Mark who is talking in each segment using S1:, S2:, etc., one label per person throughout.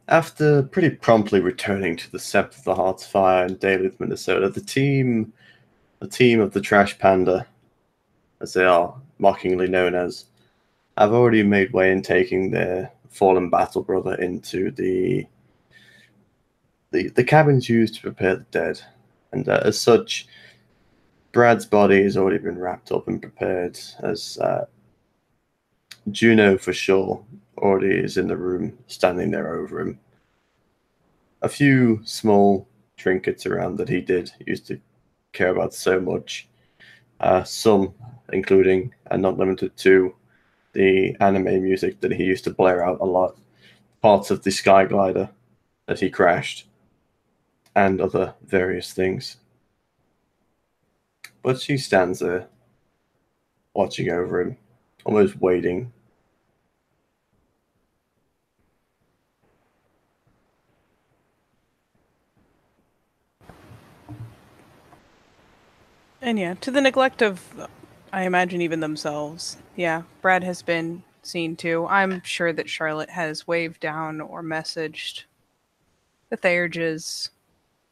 S1: After pretty promptly returning to the Sept of the Heart's Fire in Duluth, Minnesota, the team of the Trash Panda, as they are mockingly known as, have already made way in taking their fallen battle brother into the cabins used to prepare the dead, and as such, Brad's body has already been wrapped up and prepared. As Juno, for sure, already is in the room, standing there over him. A few small trinkets around that he did used to care about so much. Some, including and not limited to the anime music that he used to blare out a lot, parts of the Sky Glider that he crashed, and other various things. But she stands there, watching over him, almost waiting.
S2: And yeah, to the neglect of, I imagine, even themselves. Yeah, Brad has been seen too. I'm sure that Charlotte has waved down or messaged the Thayages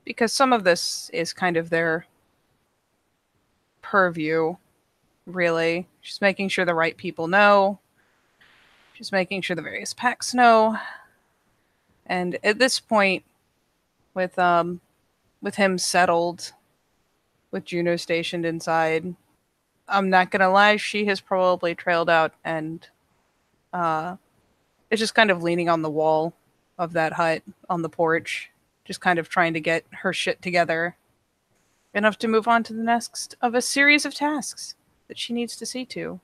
S2: because some of this is kind of their purview, really. She's making sure the right people know. She's making sure the various packs know. And at this point, with with him settled, with Juno stationed inside, I'm not gonna lie, she has probably trailed out and uh is just kind of leaning on the wall of that hut on the porch, just kind of trying to get her shit together enough to move on to the next of a series of tasks that she needs to see to.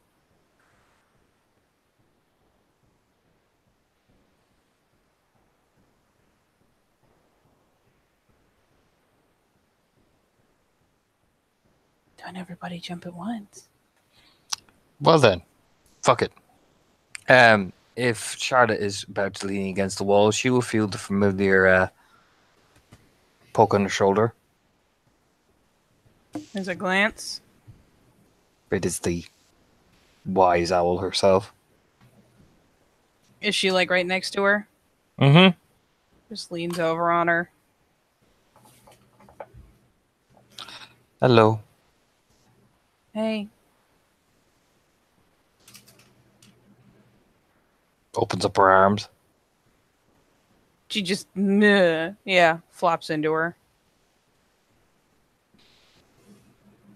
S2: Don't everybody jump at once.
S3: Well then, fuck it. If Charlotte is about to lean against the wall, she will feel the familiar poke on her shoulder.
S2: There's a glance.
S3: It is the wise owl herself.
S2: Is she like right next to her?
S3: Mm-hmm.
S2: Just leans over on her.
S3: Hello.
S2: Hey.
S3: Opens up her arms.
S2: She just, flops into her.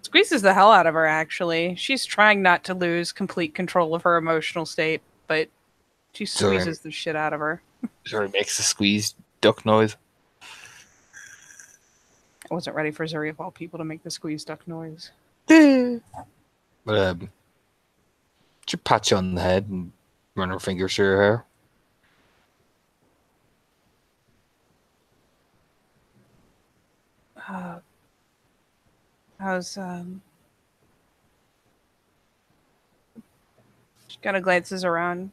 S2: Squeezes the hell out of her, actually. She's trying not to lose complete control of her emotional state, but she squeezes the shit out of her.
S3: Zuri makes a squeeze duck noise.
S2: I wasn't ready for Zuri of all people to make the squeeze duck noise.
S3: But she pats you on the head and run her fingers through her
S2: hair. How's She kind of glances around.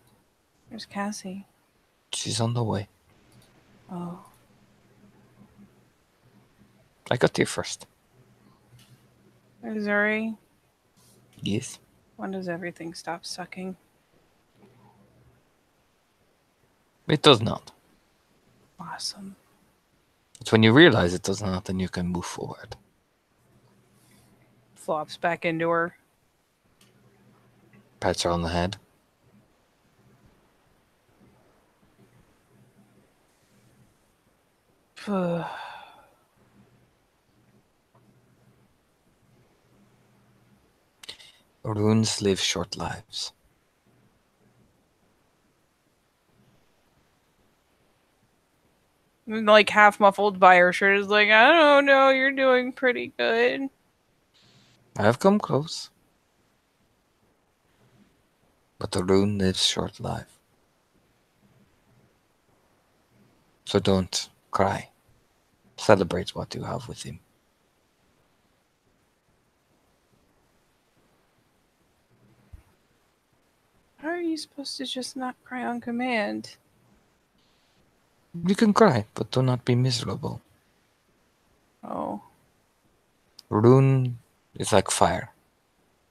S2: There's Cassie.
S3: She's on the way.
S2: Oh.
S3: I got there first.
S2: Zuri?
S3: Yes.
S2: When does everything stop sucking?
S3: It does not.
S2: Awesome.
S3: It's when you realize it does not, then you can move forward.
S2: Flops back into her.
S3: Pats her on the head. Runes live short lives.
S2: Like half muffled by her shirt is like, I don't know, you're doing pretty good.
S3: I've come close. But the rune lives short life. So don't cry. Celebrate what you have with him.
S2: How are you supposed to just not cry on command?
S3: You can cry, but do not be miserable.
S2: Oh.
S3: Rune is like fire.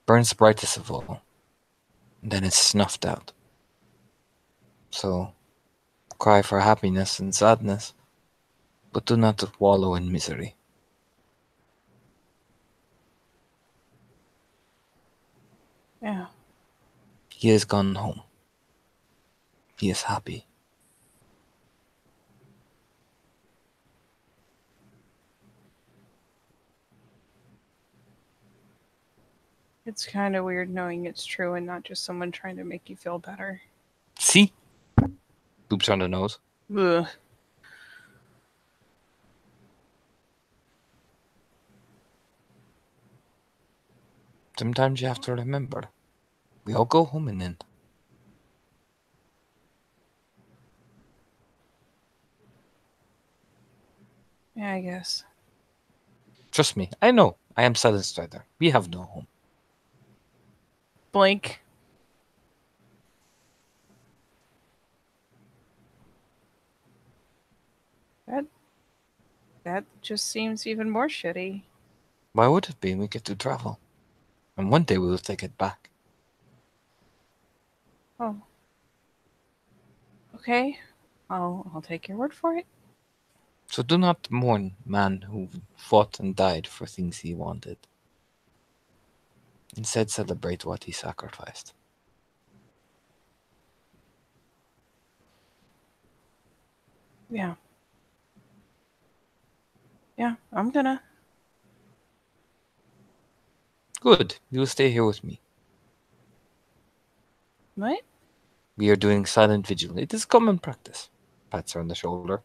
S3: Burns the brightest of all. And then it's snuffed out. So cry for happiness and sadness, but do not wallow in misery.
S2: Yeah.
S3: He has gone home. He is happy.
S2: It's kind of weird knowing it's true and not just someone trying to make you feel better.
S3: See? Oops on the nose.
S2: Ugh.
S3: Sometimes you have to remember. We all go home in the end.
S2: Yeah, I guess.
S3: Trust me, I know. I am Silent Strider. We have no home.
S2: Blink. That just seems even more shitty.
S3: Why would it be? We get to travel. And one day we will take it back.
S2: Oh. Okay. I'll take your word for it.
S3: So do not mourn man who fought and died for things he wanted. Instead celebrate what he sacrificed.
S2: Yeah. Yeah, I'm gonna.
S3: Good. You will stay here with me.
S2: What?
S3: We are doing silent vigil. It is common practice. Pats her on the shoulder.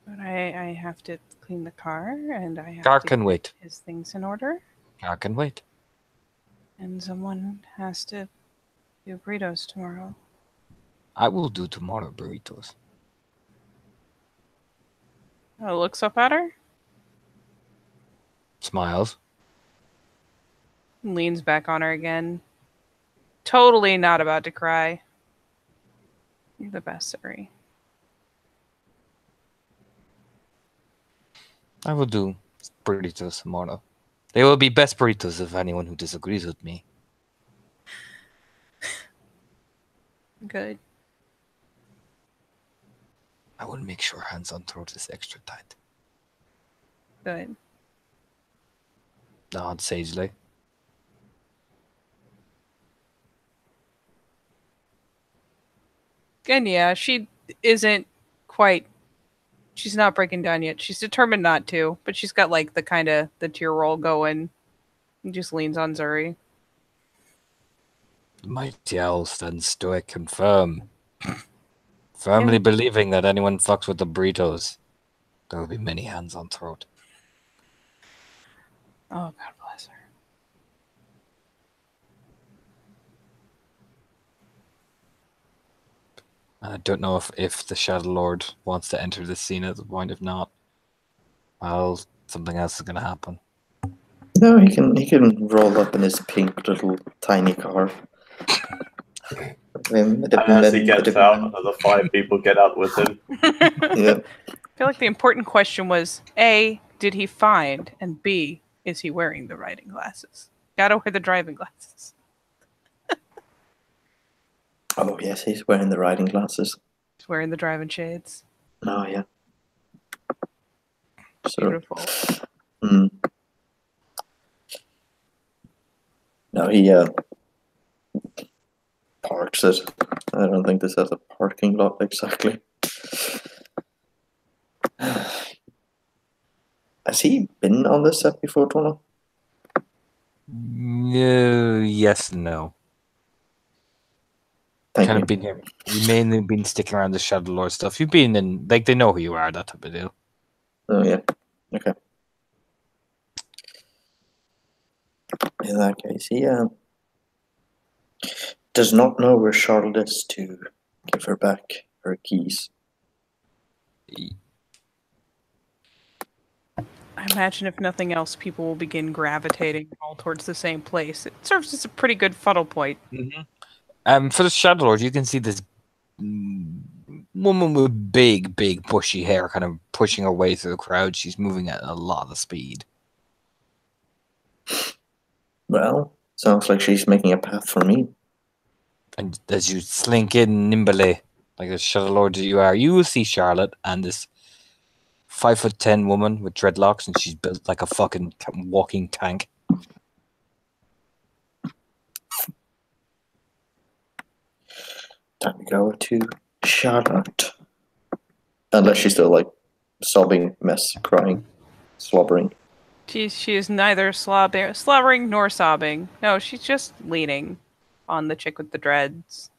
S2: But I have to clean the car and I have
S3: Car
S2: to
S3: can
S2: get
S3: wait.
S2: his things in order.
S3: Car can wait.
S2: And someone has to do burritos tomorrow.
S3: I will do tomorrow burritos.
S2: Oh, looks up at her.
S3: Smiles.
S2: Leans back on her again. Totally not about to cry. You're the best, Suri.
S3: I will do burritos tomorrow. They will be best burritos of anyone who disagrees with me.
S2: Good.
S3: I will make sure hands on throat is extra tight.
S2: Good.
S3: Nod sagely.
S2: And yeah, she isn't quite. She's not breaking down yet. She's determined not to, but she's got like the tear roll going. He just leans on Zuri.
S3: The mighty owl stands stoic and firm. Firmly believing that anyone fucks with the burritos, there will be many hands on throat.
S2: Oh, God bless her.
S3: I don't know if the Shadow Lord wants to enter this scene at the point. If not, well, something else is going to happen.
S4: No, he can roll up in his pink little tiny car.
S1: And as he gets out, another 5 people get out with him.
S4: Yeah.
S2: I feel like the important question was A, did he find? And B, is he wearing the riding glasses? Gotta wear the driving glasses.
S4: Oh yes, he's wearing the riding glasses.
S2: He's wearing the driving shades.
S4: Oh yeah. So,
S2: Beautiful.
S4: No, he parks it. I don't think this has a parking lot exactly. Has he been on this set before, Tono?
S3: No, yes and no.
S4: Thank
S3: Kind
S4: you.
S3: of been here. You mainly been sticking around the Shadow Lord stuff. You've been in, like, they know who you are, that type of deal.
S4: Oh yeah. Okay. In that case, he does not know where Charlotte is to give her back her keys.
S2: I imagine if nothing else, people will begin gravitating all towards the same place. It serves as a pretty good funnel point.
S3: Mm-hmm. For the Shadow Lord, you can see this woman with big, bushy hair kind of pushing her way through the crowd. She's moving at a lot of speed.
S4: Well, sounds like she's making a path for me.
S3: And as you slink in nimbly, like the shuttleord that you are, you will see Charlotte and this 5'10" woman with dreadlocks, and she's built like a fucking walking tank.
S4: Time to go to Charlotte. Unless she's still like sobbing, crying, slobbering.
S2: She is neither slobbering nor sobbing. No, she's just leaning on the chick with the dreads.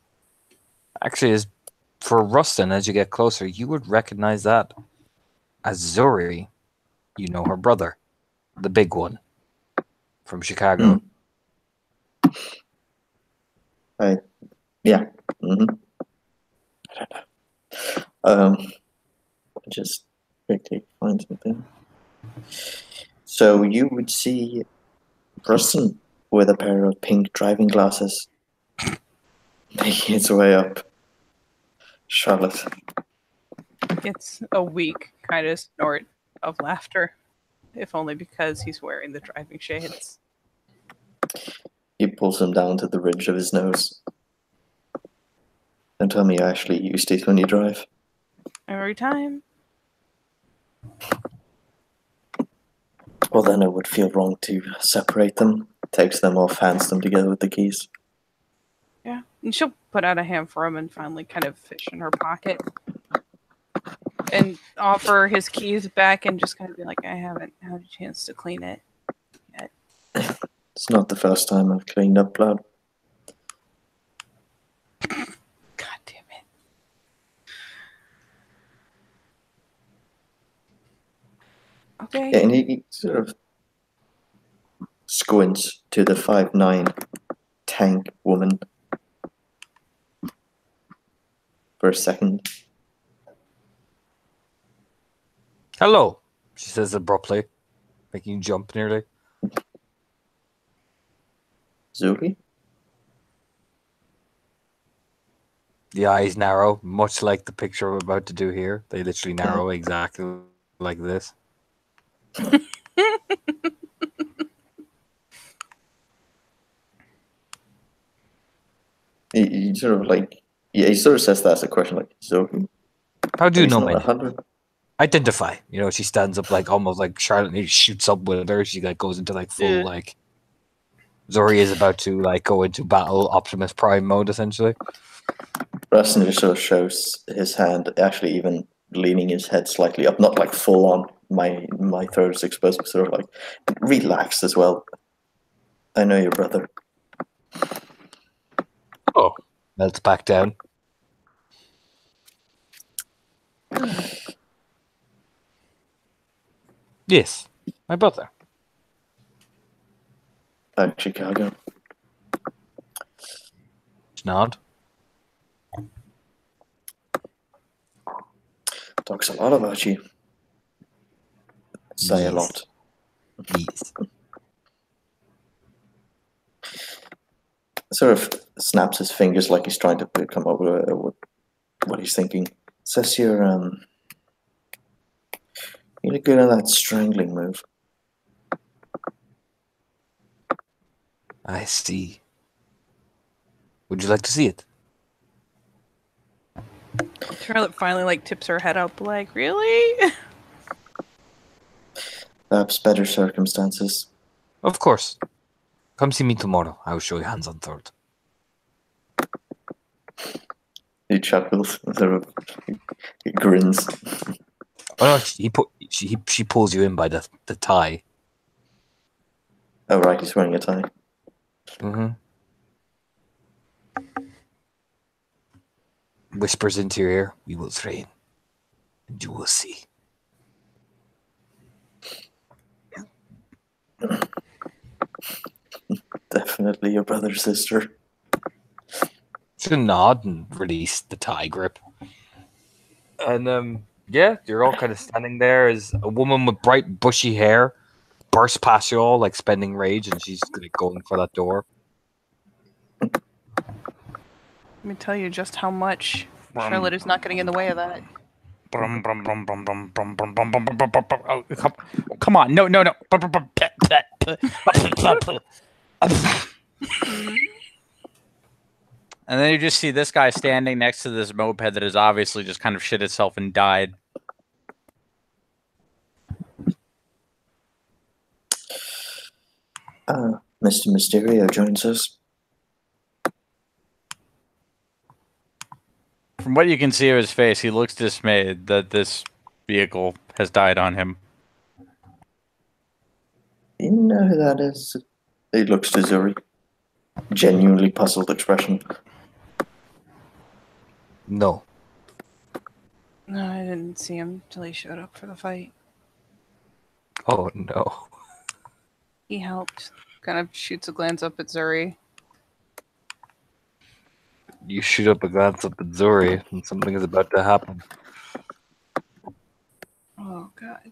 S3: Actually, as for Rustin, as you get closer, you would recognize that as Zuri. You know her brother, the big one from Chicago.
S4: Yeah. Mm-hmm. I don't know. I just quickly find something. So you would see Rustin with a pair of pink driving glasses making its way up. Charlotte.
S2: It's a weak kind of snort of laughter, if only because he's wearing the driving shades.
S4: He pulls him down to the ridge of his nose. Don't tell me you actually use these when you drive.
S2: Every time.
S4: Well, then it would feel wrong to separate them. Takes them off, hands them together with the keys.
S2: Yeah. And she'll put out a hand for him and finally kind of fish in her pocket. And offer his keys back and just kind of be like, I haven't had a chance to clean it yet.
S4: It's not the first time I've cleaned up blood.
S2: God damn it. Okay.
S4: Yeah, and he sort of squints to the 5'9" tank woman for a second.
S3: Hello, she says abruptly, making you jump nearly.
S4: Zuri?
S3: The eyes narrow, much like the picture I'm about to do here. They literally narrow exactly like this.
S4: He sort of like, yeah, he sort of says that as a question, like, Zuri?
S3: How do you know,
S4: He's not
S3: man?
S4: 100.
S3: Identify. You know, she stands up like almost like Charlotte and he shoots up with her. She like goes into like full like Zori is about to like go into battle Optimus Prime mode essentially.
S4: Rustin just sort of shows his hand, actually even leaning his head slightly up, not like full on my throat is exposed, but sort of like relaxed as well. I know your brother.
S3: Oh. Melts back down. Yes, my brother.
S4: Back Chicago.
S3: Nod.
S4: Talks a lot about you. Say a lot.
S3: Yes.
S4: Sort of snaps his fingers like he's trying to come up with what he's thinking. Says you're good at that strangling move.
S3: I see. Would you like to see it?
S2: Charlotte finally like tips her head up like, really?
S4: Perhaps better circumstances.
S3: Of course. Come see me tomorrow. I will show you hands on third.
S4: He chuckles, sort of he grins.
S3: Oh no, she pulls you in by the tie.
S4: Oh right, he's wearing a tie.
S3: Mm-hmm. Whispers into your ear, we will train. And you will see.
S4: Definitely your brother's sister.
S3: She'll nod and release the tie grip. And yeah, you're all kind of standing there as a woman with bright bushy hair bursts past you all like spending rage, and she's like going for that door.
S2: Let me tell you just how much Charlotte is not getting in the way of that.
S5: Oh, come on. No. And then you just see this guy standing next to this moped that has obviously just kind of shit itself and died.
S4: Mr. Mysterio joins us.
S5: From what you can see of his face, he looks dismayed that this vehicle has died on him.
S4: You know who that is? He looks to Zuri. Genuinely puzzled expression.
S3: No.
S2: No, I didn't see him till he showed up for the fight.
S3: Oh no.
S2: He helped. Kind of shoots a glance up at Zuri.
S3: You shoot up a glance up at Zuri, and something is about to happen.
S2: Oh, God.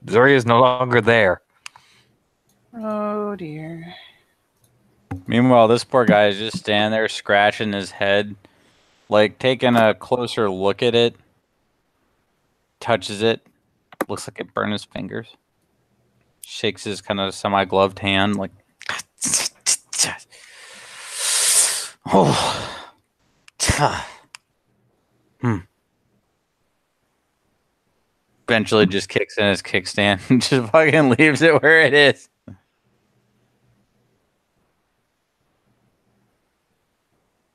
S3: Zuri is no longer there.
S2: Oh, dear.
S5: Meanwhile, this poor guy is just standing there scratching his head, like taking a closer look at it, touches it, looks like it burned his fingers, shakes his kind of semi-gloved hand, like, oh, Eventually just kicks in his kickstand and just fucking leaves it where it is.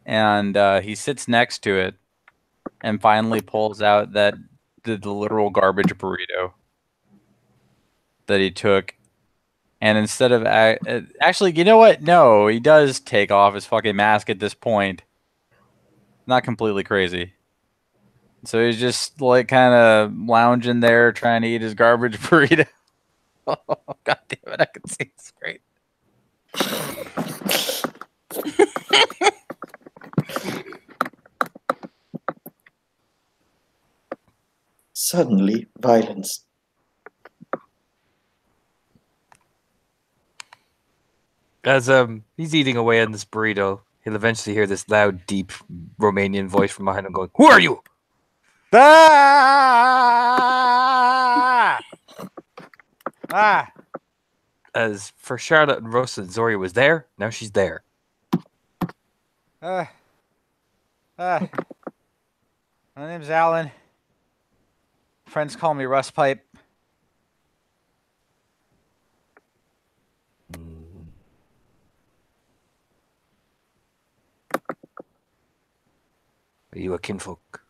S5: And he sits next to it and finally pulls out the literal garbage burrito that he took. And instead of actually, you know what? No, he does take off his fucking mask at this point. Not completely crazy. So he's just like kind of lounging there trying to eat his garbage burrito. Oh, God damn it. I can see it's great.
S4: Suddenly, violence.
S3: As he's eating away on this burrito, he'll eventually hear this loud, deep Romanian voice from behind him going, "Who are you?"
S5: Ah! Ah!
S3: As for Charlotte and Rosa, Zori was there, now she's there.
S5: My name's Alan. Friends call me Rust Pipe.
S3: Are you a kinfolk?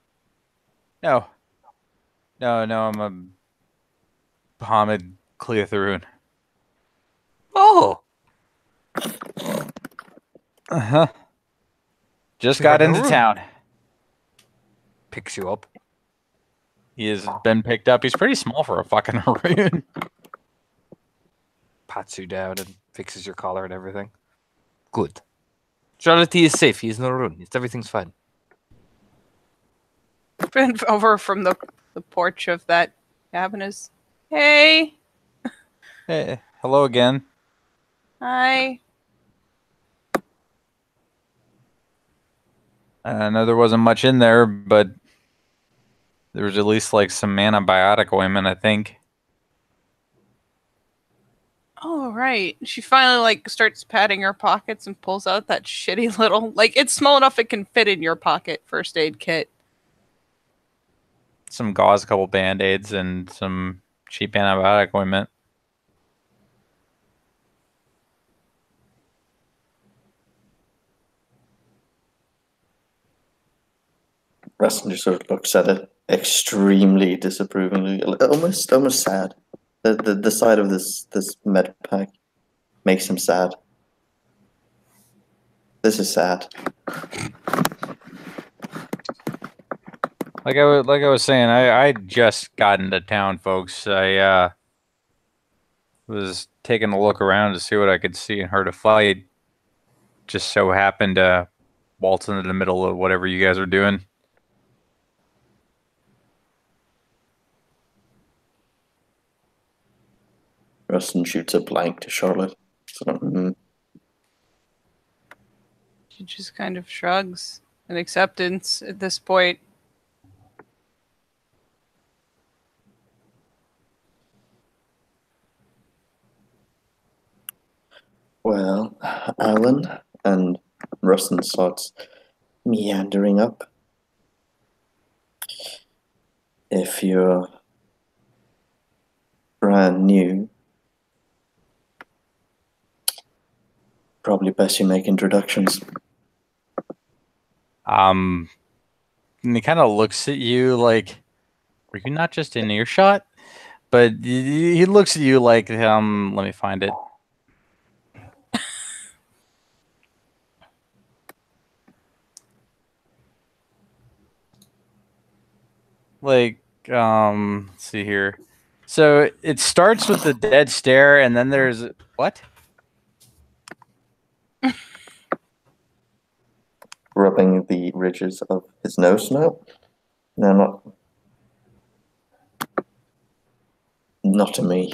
S5: No. I'm a Bahamid Cleotharoon.
S3: Oh!
S5: Uh-huh. Just
S3: We
S5: got
S3: are in
S5: into
S3: the room.
S5: town.
S3: Picks you up.
S5: He has been picked up. He's pretty small for a fucking Haroon.
S3: Pats you down and fixes your collar and everything. Good. Charlotte is safe. He is no ruin. Everything's fine.
S2: Been over from the porch of that cabin is, hey,
S5: Hey, hello again.
S2: hi.
S5: I know there wasn't much in there, but there was at least like some antibiotic ointment, I think.
S2: Oh, right. She finally like starts patting her pockets and pulls out that shitty little, like it's small enough it can fit in your pocket first aid kit.
S5: Some gauze, a couple band-aids, and some cheap antibiotic ointment.
S4: Rustin just sort of looks at it extremely disapprovingly, almost sad. The sight of this med pack makes him sad. This is sad.
S5: Like I was saying, I just got into town, folks. I was taking a look around to see what I could see and heard a fight. Just so happened to waltz into the middle of whatever you guys are doing.
S4: Rustin shoots a blank to Charlotte. So,
S2: She just kind of shrugs in acceptance at this point.
S4: Well, Alan, and Rustin starts meandering up. If you're brand new, probably best you make introductions.
S5: And he kind of looks at you like, were you not just in earshot? But he looks at you like, let me find it. Like, let's see here. So it starts with the dead stare, and then there's what?
S4: Rubbing the ridges of his nose now. No, not to me.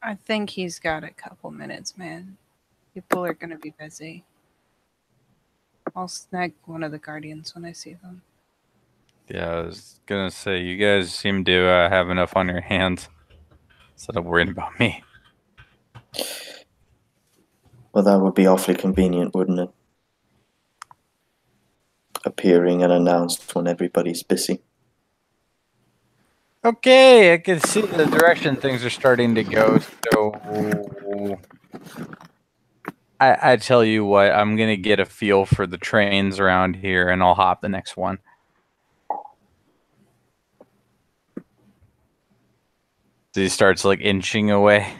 S2: I think he's got a couple minutes, man. People are gonna be busy. I'll snag one of the guardians when I see them.
S5: Yeah, I was gonna say you guys seem to have enough on your hands instead of worrying about me.
S4: Well, that would be awfully convenient, wouldn't it? Appearing unannounced when everybody's busy.
S5: Okay, I can see the direction things are starting to go. So I tell you what, I'm gonna get a feel for the trains around here, and I'll hop the next one. So he starts like inching away.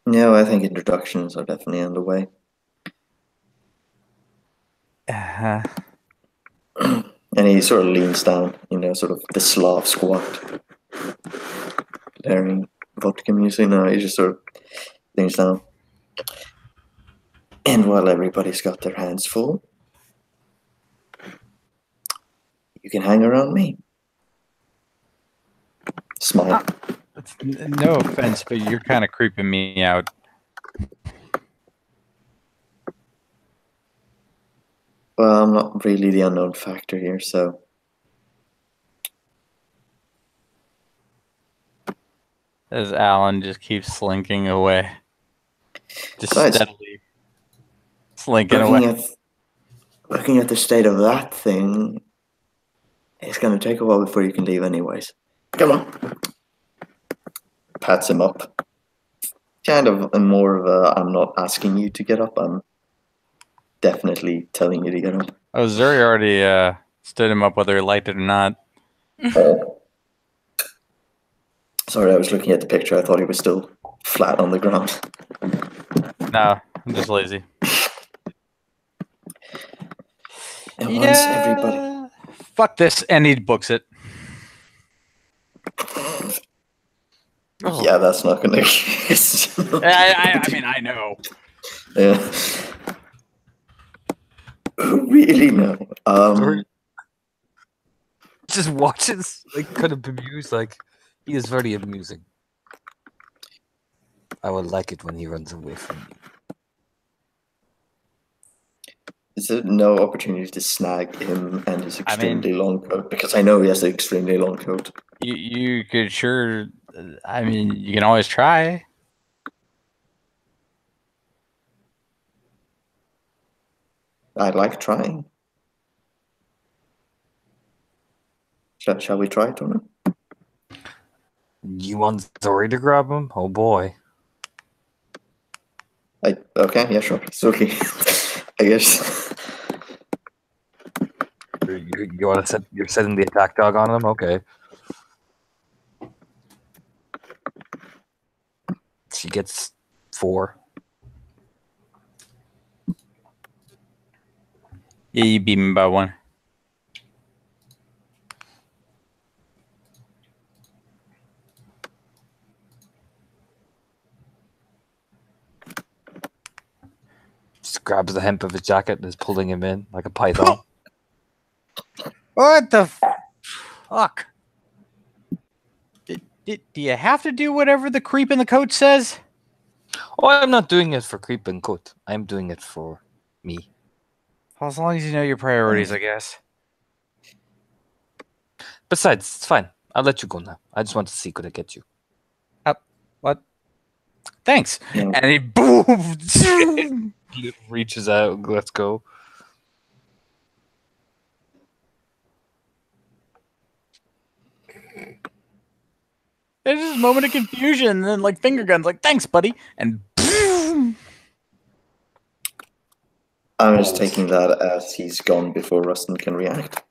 S4: No, I think introductions are definitely underway.
S5: Uh-huh.
S4: And he sort of leans down, sort of the Slav squat. Blaring vodka music. No, he just sort of leans down. And while everybody's got their hands full, you can hang around me. Smile.
S5: No offense, but you're kind of creeping me out.
S4: Well, I'm not really the unknown factor here, so.
S5: As Alan just keeps slinking away. Just
S4: Nice.
S5: steadily slinking away.
S4: Looking at the state of that thing, it's going to take a while before you can leave anyways. Come on. Pats him up. Kind of more of a, I'm not asking you to get up, I'm definitely telling you to get up.
S5: Oh, Zuri already stood him up whether he liked it or not.
S4: Sorry, I was looking at the picture. I thought he was still flat on the ground.
S5: No, I'm just lazy.
S4: And once everybody...
S5: Fuck this, and he books it.
S4: Yeah, that's not going to...
S5: I mean, I know.
S4: Yeah. Really no.
S3: Just watches, like, kind of bemused, like, he is very amusing. I would like it when he runs away from me.
S4: Is there no opportunity to snag him and his extremely long coat? Because I know he has an extremely long coat.
S5: You could sure... I mean, you can always try.
S4: I like trying. Shall we try it or not?
S3: You want Zori to grab him? Oh boy.
S4: Okay, yeah, sure. It's okay. I guess.
S3: You want to you're setting the attack dog on him? Okay. She gets 4.
S5: Yeah, you beat me by 1.
S3: Just grabs the hem of his jacket and is pulling him in like a python.
S5: What the fuck? Do you have to do whatever the creep in the coat says?
S3: Oh, I'm not doing it for creep and coat. I'm doing it for me.
S5: Well, as long as you know your priorities, I guess.
S3: Besides, it's fine. I'll let you go now. I just want to see could I get you.
S5: Thanks.
S4: Yeah.
S5: And he boom.
S3: Reaches out. Let's go.
S5: There's just a moment of confusion, and then like finger guns, like thanks, buddy, and boom.
S4: I'm just taking that as he's gone before Rustin can react.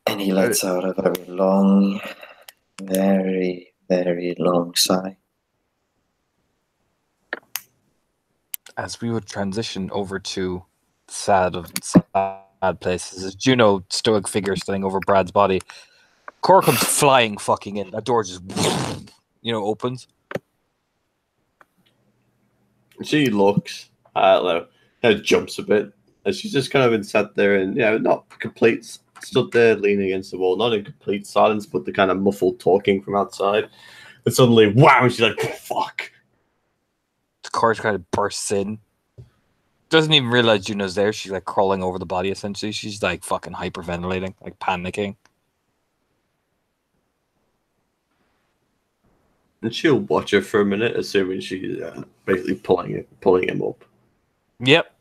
S4: And he lets out a very long, very, very long sigh.
S3: As we would transition over to sad places, as Juno, stoic figure standing over Brad's body, Cora comes flying fucking in. That door just, opens.
S1: She looks, jumps a bit, and she's just kind of been sat there and, not complete, stood there leaning against the wall, not in complete silence, but the kind of muffled talking from outside. And suddenly, wow, she's like, fuck.
S3: Cora kind of bursts in. Doesn't even realize Juno's there. She's like crawling over the body, essentially. She's like fucking hyperventilating, like panicking.
S1: And she'll watch her for a minute, assuming she's basically pulling him up.
S3: Yep.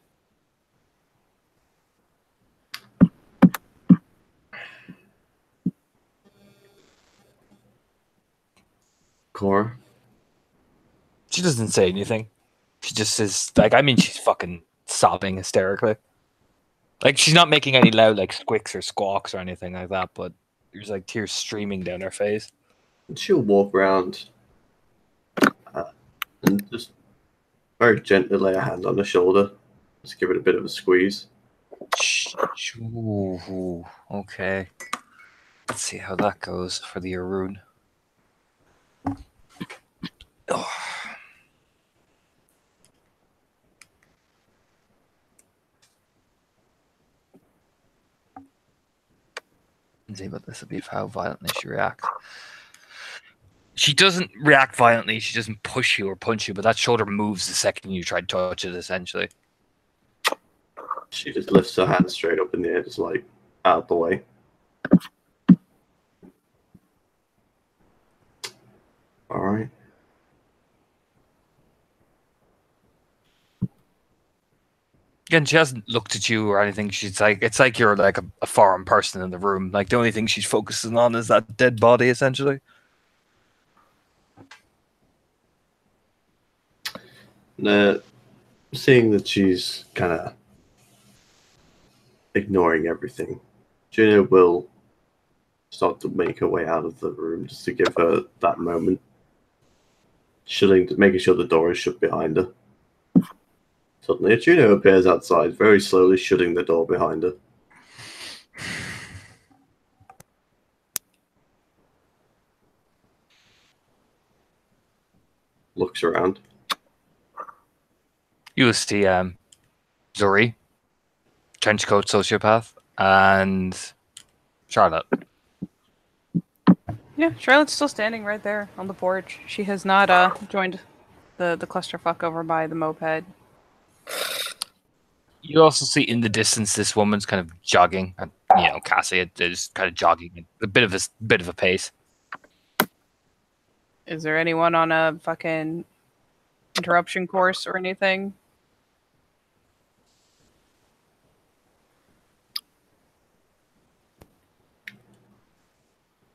S1: Cora?
S3: She doesn't say anything. She just is like, she's fucking sobbing hysterically. Like, she's not making any loud like squeaks or squawks or anything like that, but there's like tears streaming down her face.
S1: And she'll walk around and just very gently lay a hand on her shoulder. Just give it a bit of a squeeze.
S3: Ooh, okay. Let's see how that goes for the Arun. Oh. See, but this will be how violently she reacts. She doesn't react violently. She doesn't push you or punch you, but that shoulder moves the second you try to touch it, essentially.
S1: She just lifts her hand straight up in the air, just like out the way. All right.
S3: Again, she hasn't looked at you or anything. She's like, it's like you're like a foreign person in the room. Like the only thing she's focusing on is that dead body, essentially.
S1: Seeing that she's kind of ignoring everything, Juno will start to make her way out of the room just to give her that moment, making sure the door is shut behind her. Suddenly, Juno appears outside, very slowly shutting the door behind her. Looks around.
S3: You see Zuri, trenchcoat sociopath, and Charlotte.
S2: Yeah, Charlotte's still standing right there on the porch. She has not joined the clusterfuck over by the moped.
S3: You also see in the distance this woman's kind of jogging, and Cassie is kind of jogging at a bit of a pace.
S2: Is there anyone on a fucking interruption course or anything?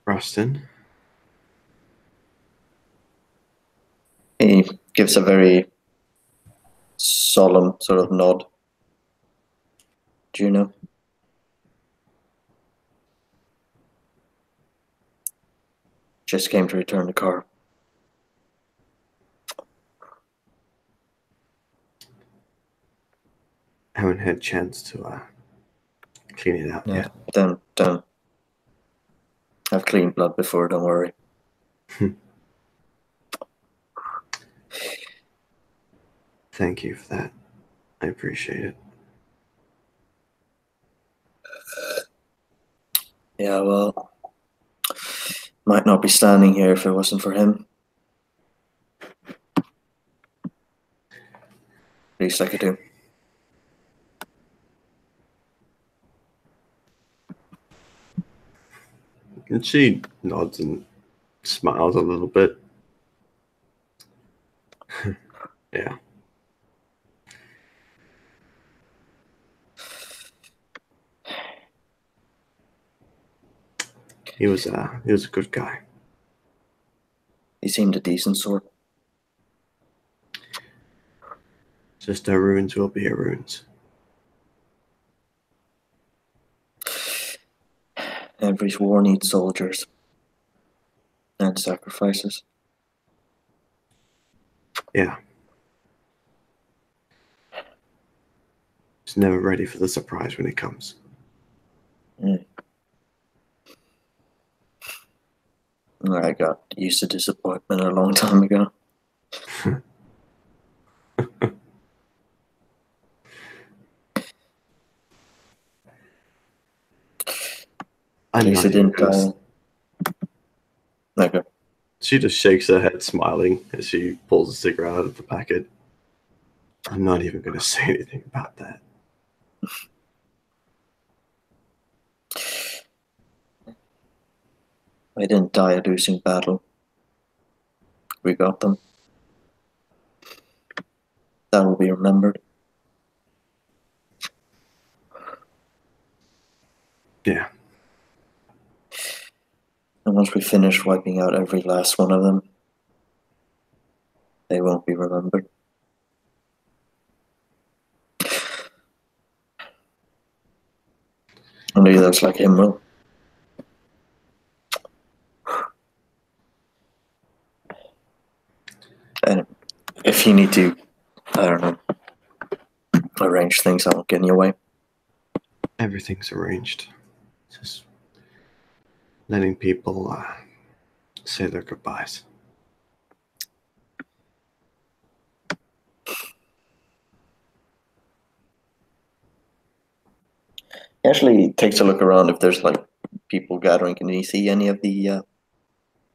S1: Rustin?
S4: He gives a very solemn sort of nod. Juno. Just came to return the car.
S1: Haven't had a chance to clean it out yet.
S4: Don't. I've cleaned blood before, don't worry.
S1: Thank you for that. I appreciate it.
S4: Yeah, well, might not be standing here if it wasn't for him. Least I could do.
S1: And she nods and smiles a little bit. Yeah. He was a good guy.
S4: He seemed a decent sort.
S1: Just our ruins will be our ruins.
S4: Every war needs soldiers and sacrifices.
S1: Yeah. Just never ready for the surprise when it comes.
S4: I got used to disappointment a long time ago. At
S1: I'm
S4: least
S1: not
S4: it didn't
S1: even gonna
S4: Okay.
S1: She just shakes her head, smiling as she pulls a cigarette out of the packet. I'm not even going to say anything about that.
S4: I didn't die a losing battle. We got them. That will be remembered.
S1: Yeah.
S4: And once we finish wiping out every last one of them, they won't be remembered. Only those like him will. And if you need to, I don't know, arrange things, I won't get in your way.
S1: Everything's arranged. Just letting people say their goodbyes.
S4: He actually takes a look around if there's like people gathering. Can he see any of the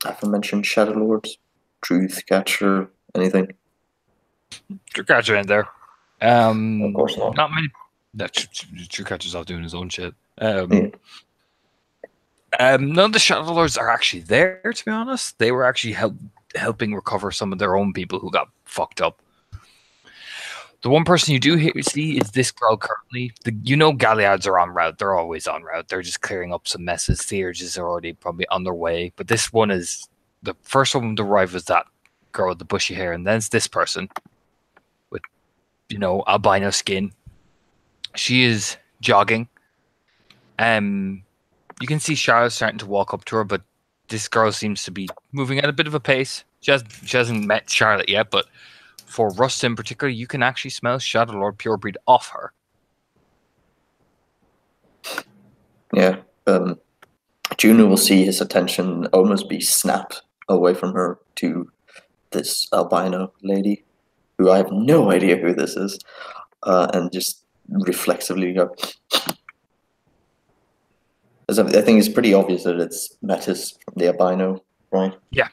S4: aforementioned Shadow Lords? Truth Catcher, anything?
S3: True Catcher in there.
S4: Of course not.
S3: Not many. That True Catcher's off doing his own shit.
S4: Yeah.
S3: None of the Shadow Lords are actually there, to be honest. They were actually helping recover some of their own people who got fucked up. The one person you do see is this girl currently. Galliards are en route. They're always en route. They're just clearing up some messes. Theurge is already probably on their way. But this one is the first one to arrive was that girl with the bushy hair. And then it's this person with, albino skin. She is jogging. You can see Charlotte starting to walk up to her, but this girl seems to be moving at a bit of a pace. She hasn't met Charlotte yet, but for Rust in particular, you can actually smell Shadow Lord Purebreed off her.
S4: Yeah. Juno will see his attention almost be snapped away from her to this albino lady, who I have no idea who this is, and just reflexively go. I think it's pretty obvious that it's Metis from the albino, right?
S3: Yeah.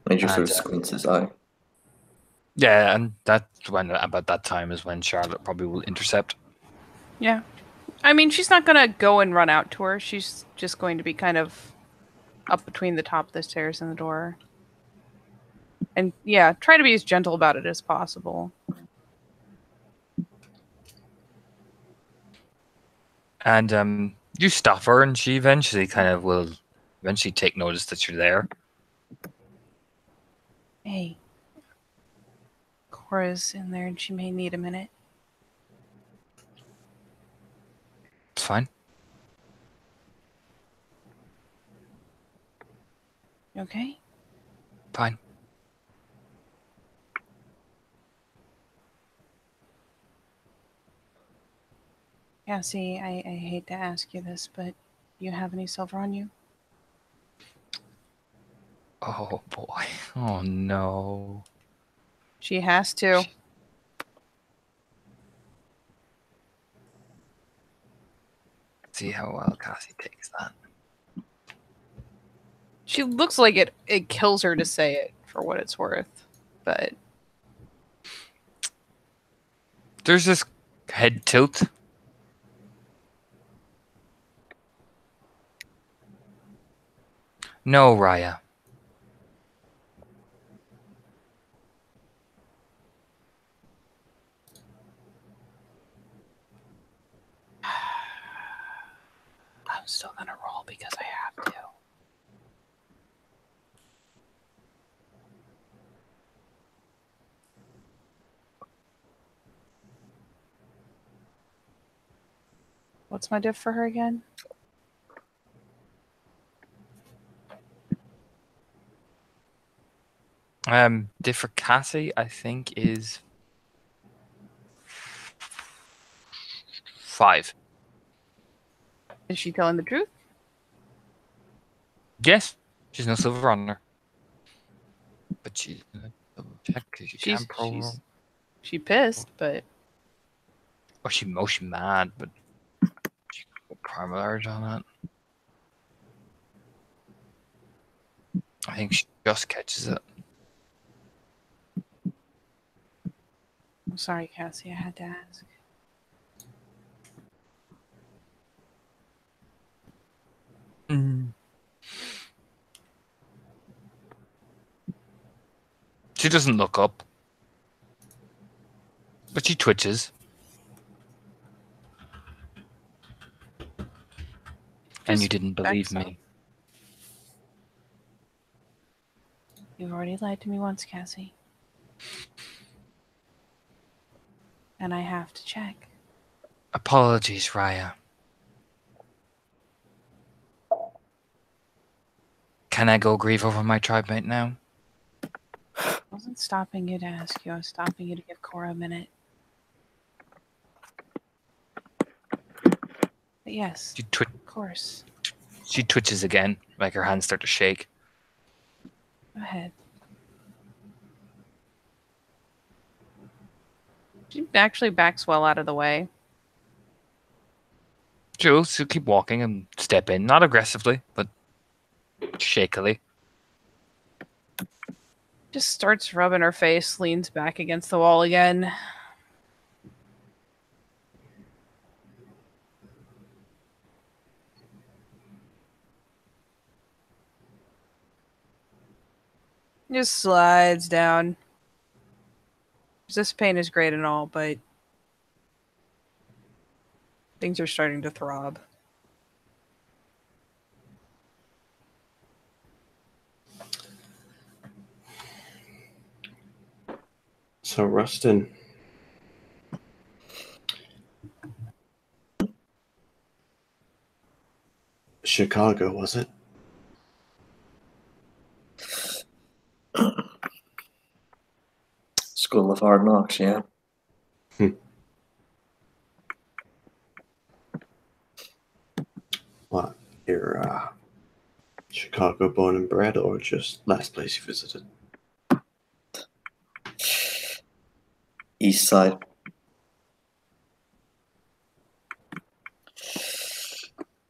S4: Major sort of squints his eye.
S3: Yeah, and that's when about that time is when Charlotte probably will intercept.
S2: Yeah. I mean, she's not going to go and run out to her. She's just going to be kind of up between the top of the stairs and the door. And yeah, try to be as gentle about it as possible.
S3: And you stop her, and she eventually will take notice that you're there.
S2: Hey. Cora's in there and she may need a minute.
S3: It's fine.
S2: Okay?
S3: Fine.
S2: Yeah, see, I hate to ask you this, but you have any silver on you?
S3: Oh, boy. Oh, no.
S2: She has to.
S3: See how well Cassie takes that.
S2: She looks like it kills her to say it, for what it's worth. But
S3: there's this head tilt. No, Raya.
S2: still gonna roll because I have to. What's my diff for her again?
S3: Diff for Cassie, I think, is 5.
S2: Is she telling the truth?
S3: Yes, she's no silver on her. But she's gonna double check because you can't pro roll.
S2: She pissed, but
S3: Or she motion mad, but she can put primal urge on it. I think she just catches it.
S2: I'm sorry, Cassie. I had to ask.
S3: She doesn't look up, but she twitches. And you
S2: Just
S3: didn't believe
S2: backs up.
S3: me.
S2: You've already lied to me once, Cassie. And I have to check.
S3: Apologies, Raya. Can I go grieve over my tribe mate now?
S2: I wasn't stopping you to ask you. I was stopping you to give Cora a minute. But yes, of course.
S3: She twitches again, like her hands start to shake.
S2: Go ahead. She actually backs well out of the way.
S3: She'll keep walking and step in, not aggressively, but shakily.
S2: Just starts rubbing her face, leans back against the wall again. Just slides down. This pain is great and all, but things are starting to throb.
S1: So, Rustin, Chicago, was it?
S4: School of Hard Knocks, yeah.
S1: What? You're Chicago born and bred, or just last place you visited?
S4: East Side.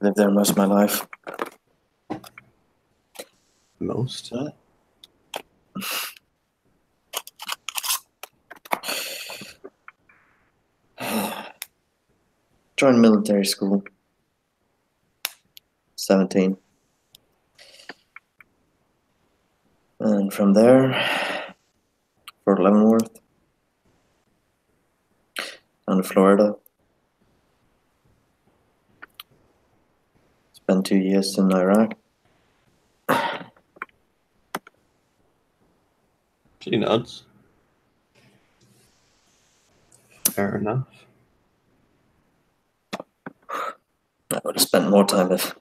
S4: Lived there most of my life.
S1: Most?
S4: Joined military school. 17. And from there, Fort Leavenworth, down to Florida. Spent 2 years in Iraq.
S1: She nods. Fair enough.
S4: I would have spent more time if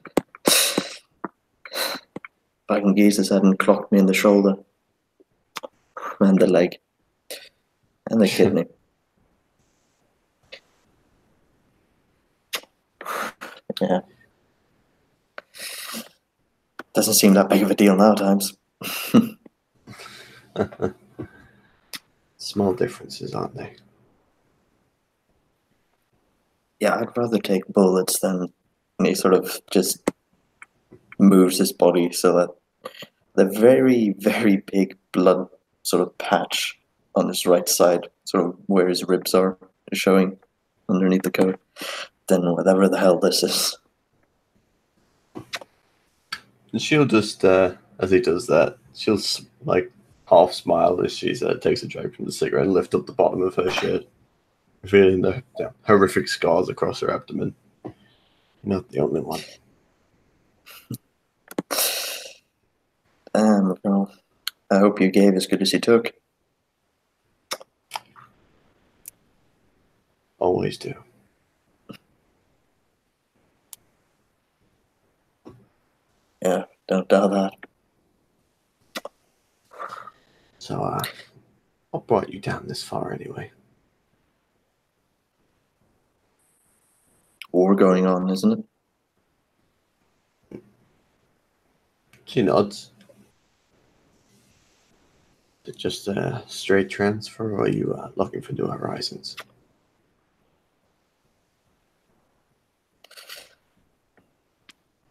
S4: Bagan Geezus hadn't clocked me in the shoulder and the leg and the kidney. Yeah. Doesn't seem that big of a deal nowadays.
S1: Small differences, aren't they?
S4: Yeah, I'd rather take bullets than he sort of just moves his body so that the very, very big blood sort of patch on his right side, sort of where his ribs are, is showing underneath the coat. Then whatever the hell this is.
S1: And she'll just, as he does that, she'll like half smile as she takes a drag from the cigarette and lift up the bottom of her shirt, revealing the horrific scars across her abdomen. You're not the only one.
S4: Well, I hope you gave as good as you took.
S1: Always do.
S4: Yeah, don't doubt that.
S1: So, what brought you down this far anyway?
S4: War going on, isn't it?
S1: She nods. Is it just a straight transfer, or are you looking for new horizons?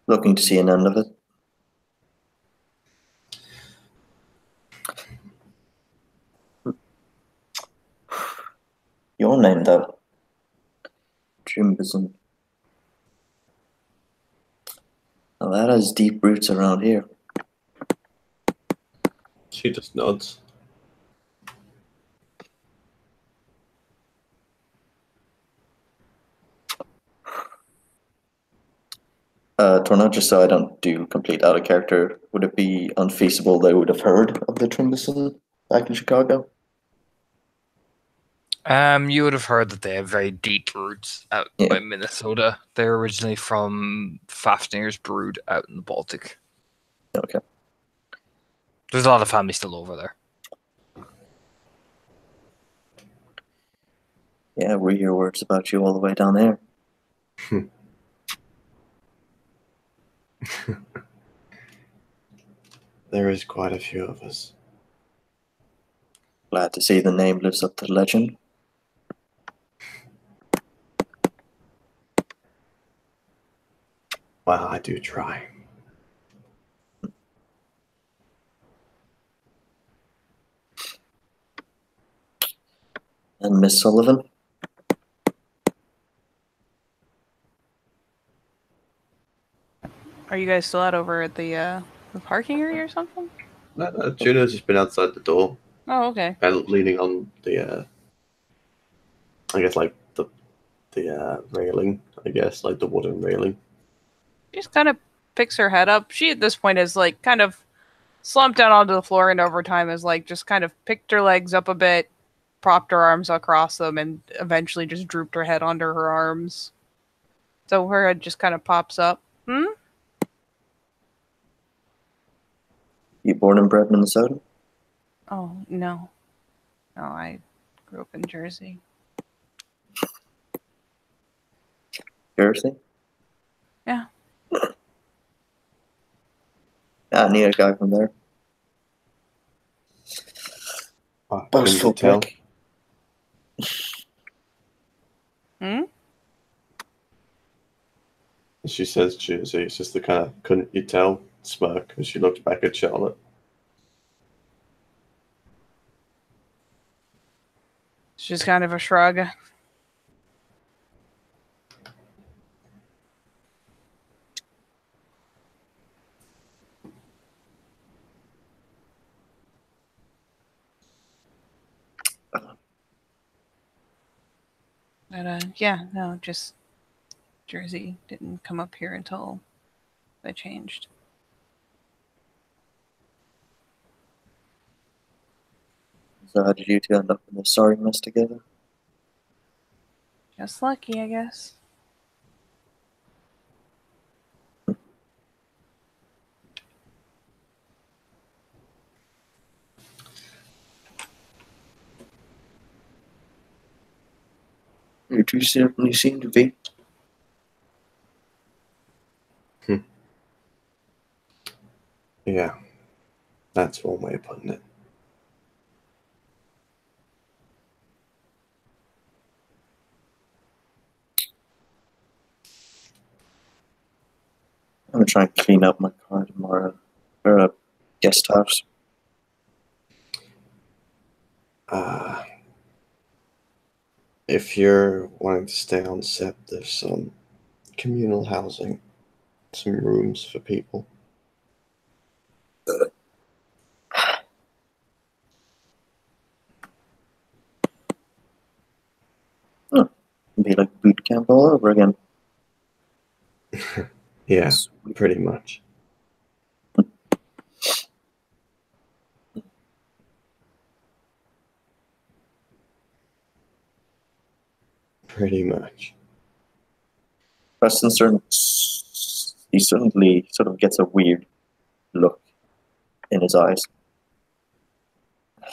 S4: Looking to see an end of it. Your name, though. Trimbison. Now that has deep roots around here.
S1: She just nods.
S4: Torna, just so I don't do complete out of character, would it be unfeasible they would have heard of the Trimbison back in Chicago?
S3: You would have heard that they have very deep roots out
S4: Yeah.
S3: by Minnesota. They're originally from Fafnir's brood out in the Baltic.
S4: Okay.
S3: There's a lot of family still over there.
S4: Yeah, we hear words about you all the way down there.
S1: There is quite a few of us.
S4: Glad to see the name lives up to the legend.
S1: Well, I do try.
S4: And Miss Sullivan?
S2: Are you guys still out over at the parking area or something?
S1: Juno's just been outside the door,
S2: Oh, okay.
S1: and leaning on the, I guess, like the railing. I guess, like the wooden railing.
S2: She just kind of picks her head up. She at this point is like kind of slumped down onto the floor, and over time has like just kind of picked her legs up a bit, propped her arms across them, and eventually just drooped her head under her arms. So her head just kind of pops up.
S4: You born and bred in Minnesota?
S2: Oh, no. No, I grew up in Jersey.
S4: Jersey?
S2: Yeah.
S4: Yeah, I need a guy from there.
S1: Couldn't
S4: Boastful
S1: you tell?
S4: prick.
S1: She says Jersey. It's just the kind of couldn't you tell smirk as she looked back at Charlotte.
S2: It's just kind of a shrug. But yeah, no, just Jersey didn't come up here until they changed.
S4: So how did you two end up in this sorry mess together?
S2: Just lucky, I guess.
S4: You two certainly seem to be.
S1: Yeah, that's one way of putting it.
S4: I'm gonna try and clean up my car tomorrow. Or a guest house.
S1: If you're wanting to stay on set, there's some communal housing, some rooms for people.
S4: It'd be like boot camp all over again.
S1: Yeah, pretty much. Pretty much.
S4: Preston he certainly sort of gets a weird look in his eyes.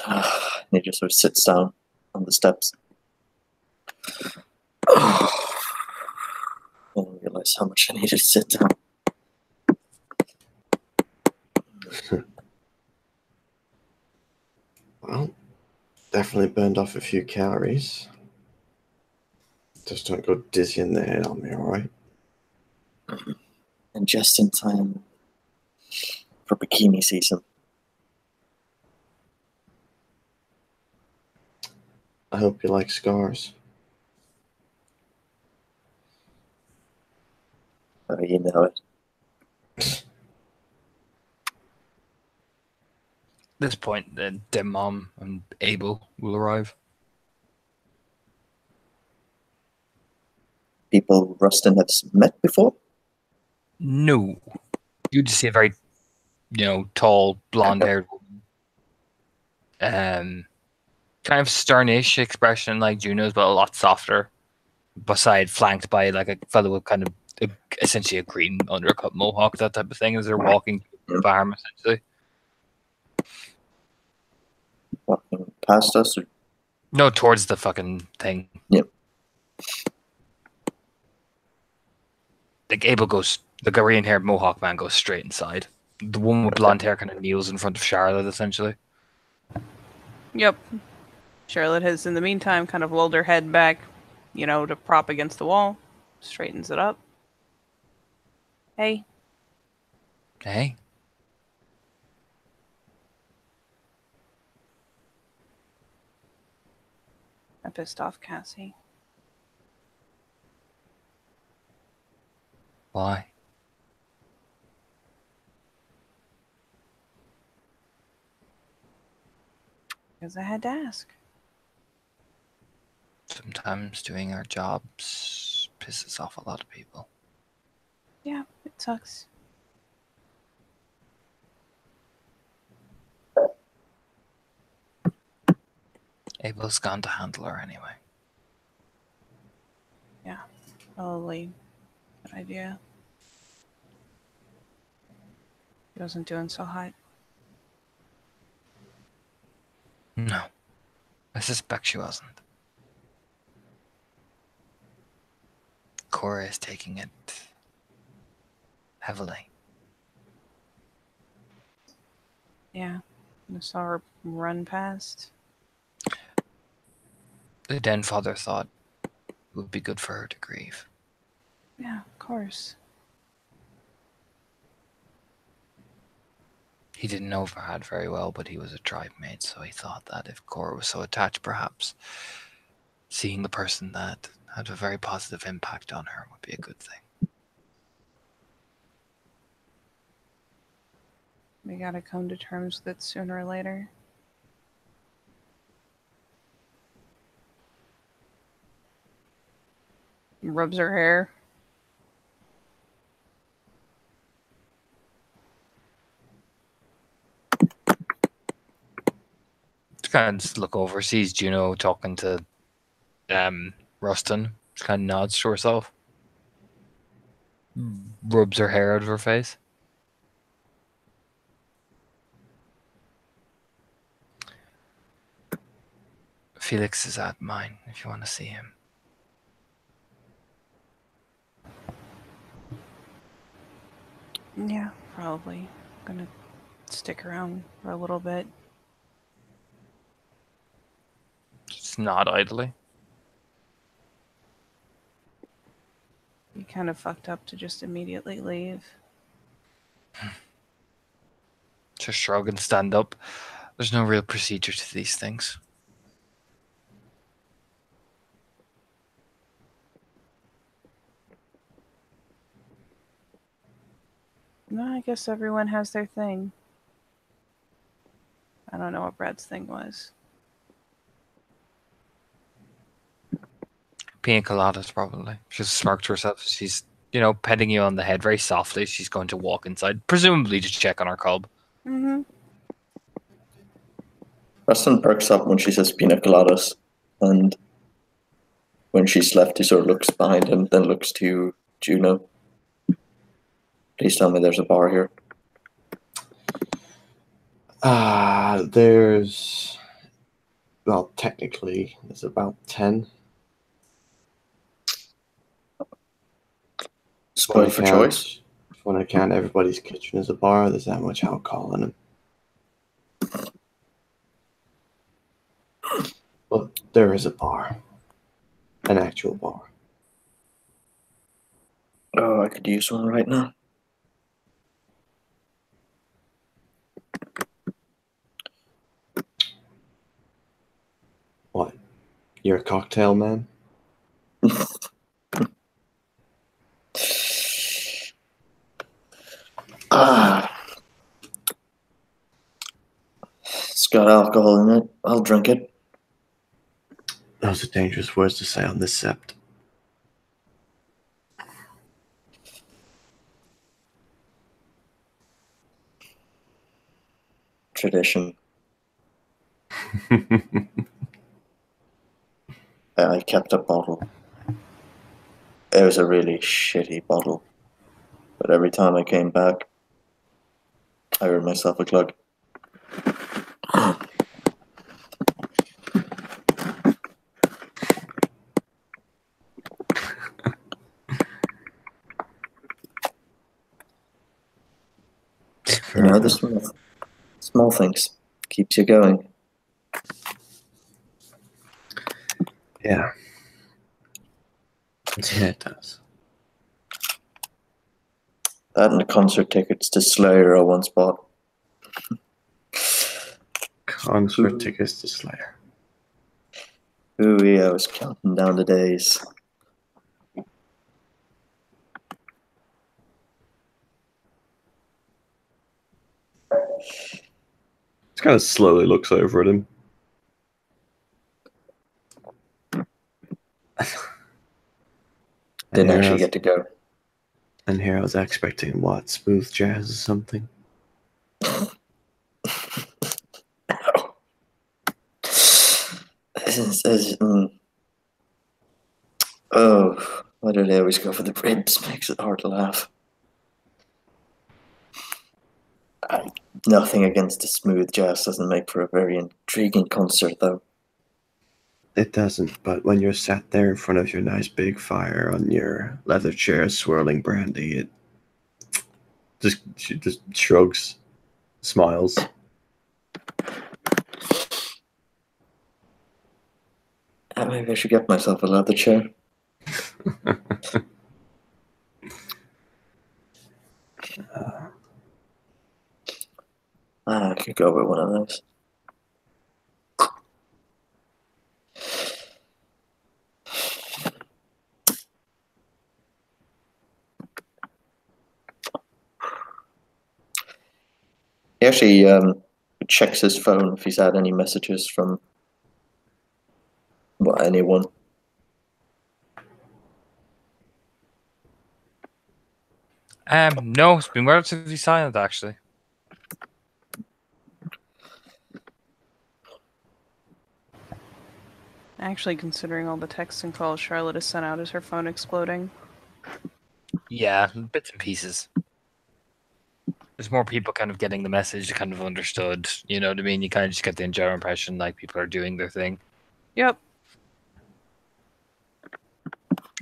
S4: And he just sort of sits down on the steps. I didn't realize how much I needed to sit down.
S1: Well, definitely burned off a few calories. Just don't go dizzy in the head on me, alright?
S4: And just in time for bikini season.
S1: I hope you like scars.
S4: You know it.
S3: At this point, their mom and Abel will arrive.
S4: People Rustin has met before?
S3: No. You just see a very, tall, blonde-haired woman. Kind of sternish expression like Juno's, but a lot softer. Flanked by like a fellow with kind of essentially a green undercut mohawk, that type of thing, as they're walking through the farm, essentially.
S4: Walking past us? Or...
S3: No, towards the fucking thing.
S4: Yep.
S3: Like Abel goes, the green-haired mohawk man goes straight inside. The woman with blonde hair kind of kneels in front of Charlotte, essentially.
S2: Yep. Charlotte has, in the meantime, kind of lulled her head back, to prop against the wall. Straightens it up. Hey.
S3: Hey.
S2: I pissed off Cassie.
S3: Why?
S2: Because I had to ask.
S3: Sometimes doing our jobs pisses off a lot of people.
S2: Yeah, it sucks.
S3: Abel's gone to handle her anyway.
S2: Yeah, probably. Good idea. He wasn't doing so hot.
S3: No. I suspect she wasn't. Cora is taking it heavily.
S2: Yeah, I saw her run past.
S3: The den father thought it would be good for her to grieve.
S2: Yeah, of course.
S3: He didn't know Farhad very well, but he was a tribe mate, so he thought that if Cora was so attached, perhaps seeing the person that had a very positive impact on her would be a good thing.
S2: We gotta come to terms with it sooner or later. Rubs her hair.
S3: Just kind of just look over, sees Juno talking to Rustin. Just kind of nods to herself. Rubs her hair out of her face. Felix is at mine if you want to see him.
S2: Yeah, probably. Gonna stick around for a little bit.
S3: Just nod idly.
S2: You kind of fucked up to just immediately leave.
S3: Just shrug and stand up. There's no real procedure to these things.
S2: No, I guess everyone has their thing. I don't know what Brad's thing was.
S3: Pina coladas, probably. She's smirked to herself. She's petting you on the head very softly. She's going to walk inside, presumably to check on her cub.
S2: Mm-hmm.
S4: Preston perks up when she says pina coladas, and when she's left, he sort of looks behind him, then looks to Juno. Please tell me there's a bar here.
S1: There's, well, technically, there's about 10.
S4: Spoiled for choice.
S1: When I count everybody's kitchen as a bar, there's that much alcohol in them. But there is a bar. An actual bar.
S4: Oh, I could use one right now.
S1: What? You're a cocktail man?
S4: It's got alcohol in it. I'll drink it.
S1: Those are dangerous words to say on this sept.
S4: Tradition. I kept a bottle. It was a really shitty bottle. But every time I came back, I heard myself a glug. You know, the small things keeps you going.
S1: Yeah. Yeah, it does.
S4: That and the concert tickets to Slayer I once bought.
S1: Concert tickets to Slayer.
S4: Ooh, yeah, I was counting down the days.
S1: Just kind of slowly looks over at him.
S4: Didn't actually get to go.
S1: And here I was expecting what? Smooth jazz or something?
S4: Oh, why do they always go for the ribs? Makes it hard to laugh. Nothing against the smooth jazz doesn't make for a very intriguing concert, though.
S1: It doesn't, but when you're sat there in front of your nice big fire on your leather chair swirling brandy, it she just shrugs, smiles.
S4: Maybe I should get myself a leather chair. I could go with one of those. He actually checks his phone if he's had any messages from anyone.
S3: No, it's been relatively silent actually.
S2: Actually, considering all the texts and calls Charlotte has sent out, is her phone exploding?
S3: Yeah, bits and pieces. There's more people kind of getting the message, kind of understood. You know what I mean? You kind of just get the general impression like people are doing their thing.
S2: Yep.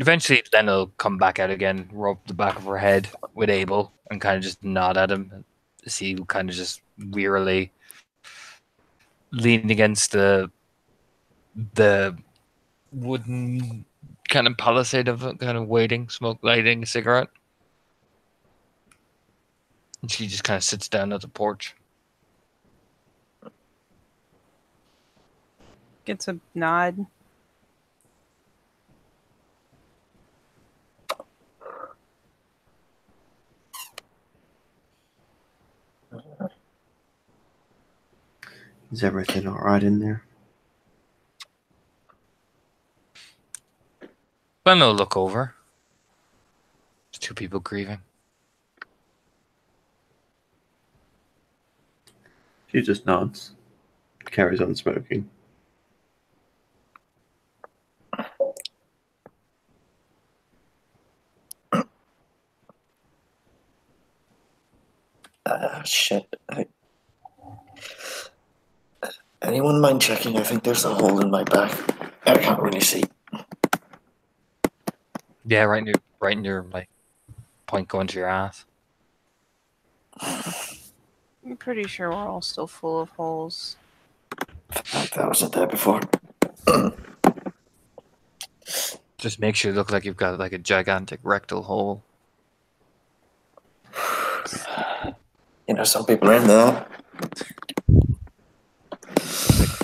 S3: Eventually, Len will come back out again, rub the back of her head with Abel, and kind of just nod at him. See, kind of just wearily leaning against the wooden kind of palisade of it, kind of waiting, lighting a cigarette. And she just kind of sits down at the porch.
S2: Gets a nod.
S1: Is everything all right in there?
S3: Len will look over. There's people grieving.
S1: She just nods, carries on smoking.
S4: Shit. Anyone mind checking? I think there's a hole in my back. I can't really see.
S3: Yeah, right in your like point going to your ass.
S2: I'm pretty sure we're all still full of holes.
S4: That wasn't there before.
S3: Just makes you look like you've got like a gigantic rectal hole.
S4: You know, some people are into that.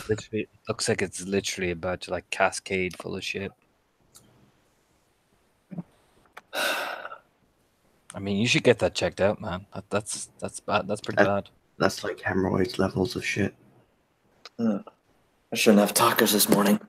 S3: Literally, it looks like it's literally about to like cascade full of shit. I mean, you should get that checked out, man. That's bad. That's pretty bad.
S1: That's like hemorrhoids levels of shit.
S4: I shouldn't have tacos this morning.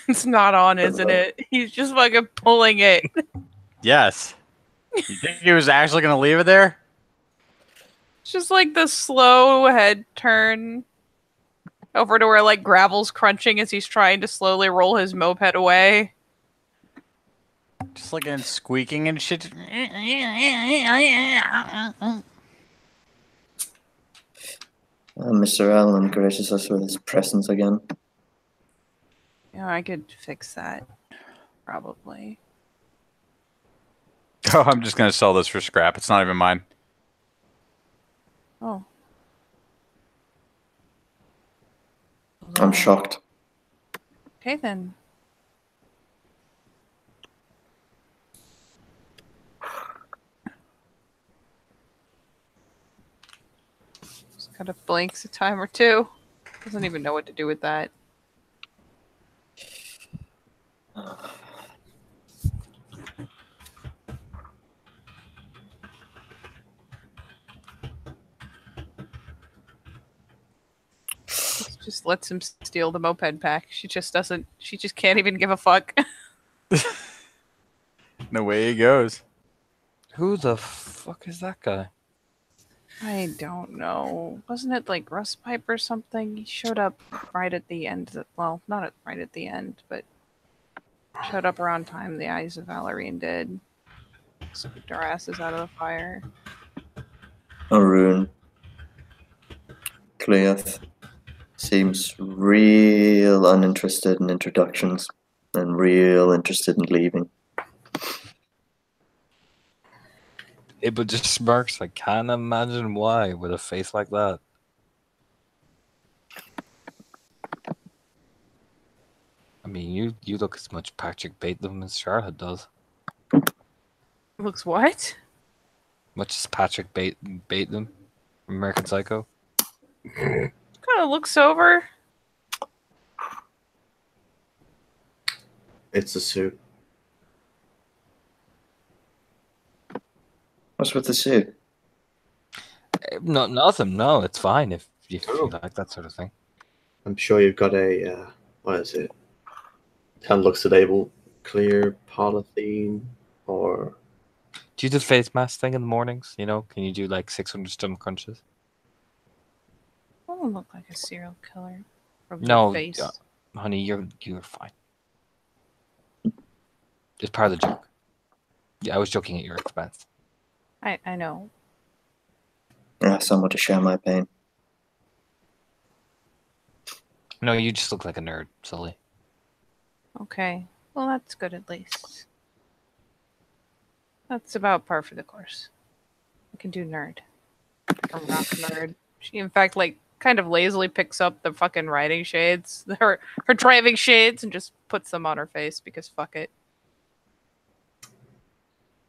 S2: It's not on, isn't it? He's just fucking pulling it.
S5: Yes. You think he was actually going to leave it there?
S2: It's just like the slow head turn over to where like gravel's crunching as he's trying to slowly roll his moped away.
S5: Just like in squeaking and shit.
S4: Mr. Allen graces us with his presence again.
S2: Yeah, I could fix that. Probably.
S5: Oh, I'm just going to sell this for scrap. It's not even mine.
S2: Oh.
S4: I'm shocked.
S2: Okay then. Just kind of blinks a time or two. Doesn't even know what to do with that. Just lets him steal the moped pack. She just can't even give a fuck.
S5: No way he goes.
S3: Who the fuck is that guy?
S2: I don't know. Wasn't it like Rust Pipe or something? He showed up right at the end. Well, not right at the end, but showed up around time the Eyes of Valerian did. Scooped our asses out of the fire.
S4: Arun. Cleoth seems real uninterested in introductions and real interested in leaving.
S3: It just smirks. I can't imagine why with a face like that. I mean, you look as much Patrick Bateman as Charlotte does.
S2: Looks what?
S3: Much as Patrick Bateman from American Psycho.
S2: Kind of looks sober.
S1: It's a suit.
S4: What's with the suit?
S3: No, nothing. No, it's fine if you like that sort of thing.
S1: I'm sure you've got a, what is it? Kind of looks the label, clear polythene, or...
S3: Do you do the face mask thing in the mornings? You know, can you do like 600 stomach crunches?
S2: That doesn't look like a serial killer. From
S3: No,
S2: the face.
S3: honey, you're fine. It's part of the joke. Yeah, I was joking at your expense.
S2: I know.
S4: Someone to share my pain.
S3: No, you just look like a nerd, silly.
S2: Okay. Well, that's good at least. That's about par for the course. I can do nerd. Like a rock nerd. She, in fact, like, kind of lazily picks up the fucking riding shades, her driving shades, and just puts them on her face because fuck it.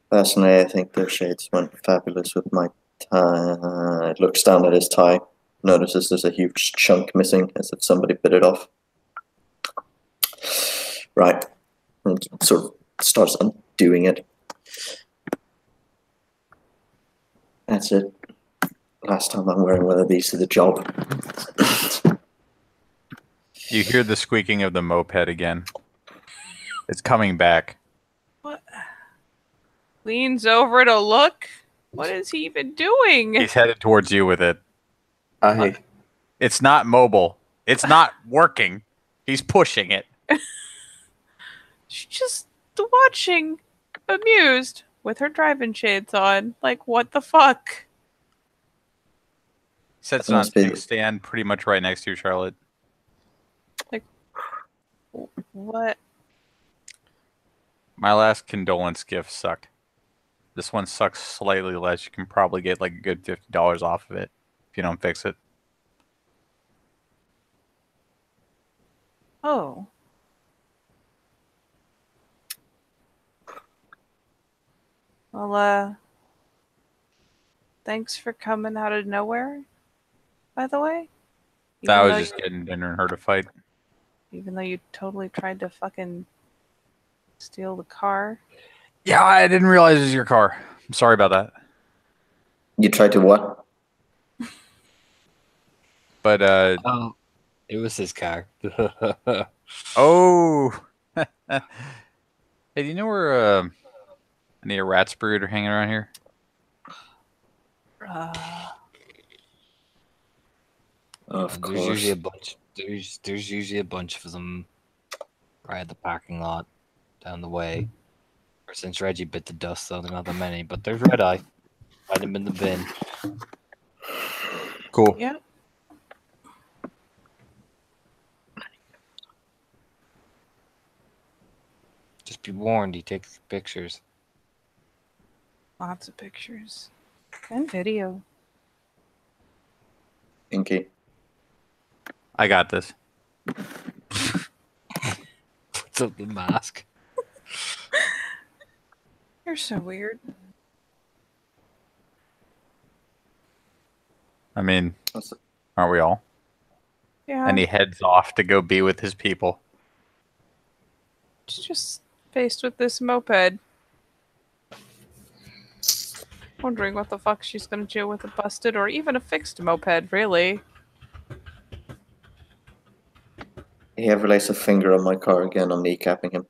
S4: Personally, I think those shades went fabulous with my tie. Looks down at his tie, notices there's a huge chunk missing, as if somebody bit it off. Right. And sort of starts undoing it. That's it. Last time I'm wearing one of these to the job.
S5: You hear the squeaking of the moped again. It's coming back.
S2: What? Leans over to look. What is he even doing?
S5: He's headed towards you with it.
S1: I
S5: It's not mobile. It's not working. He's pushing it.
S2: She's just watching, amused, with her driving shades on. Like, what the fuck?
S5: Sits
S4: That
S5: on
S4: must be-
S5: a stand pretty much right next to you, Charlotte.
S2: What?
S5: My last condolence gift sucked. This one sucks slightly less. You can probably get like a good $50 off of it if you don't fix it.
S2: Oh. Well, thanks for coming out of nowhere, by the way.
S5: That
S2: Even
S5: was
S2: though
S5: just getting dinner and her to fight.
S2: even though you totally tried to fucking steal the car.
S5: Yeah, I didn't realize it was your car. I'm sorry about that.
S4: You tried to what?
S5: But
S3: Oh, it was his car.
S5: oh, hey, do you know where any rat brood are hanging around here?
S4: Of
S3: There's
S4: course.
S3: usually a bunch. There's usually a bunch of them right at the parking lot down the way. Or since Reggie bit the dust, though, they're not that many. But there's Red Eye. Find him in the bin.
S5: Cool.
S2: Yep.
S3: Just be warned, he takes pictures.
S2: Lots of pictures. And video.
S4: Inky.
S5: I got this.
S3: Puts up the mask.
S2: You're so weird.
S5: I mean,
S4: That's-
S5: aren't we all?
S2: Yeah.
S5: And he heads off to go be with his people.
S2: She's just faced with this moped. Wondering what the fuck she's gonna do with a busted or even a fixed moped, really.
S4: He ever lays a finger on my car again, I'm kneecapping him.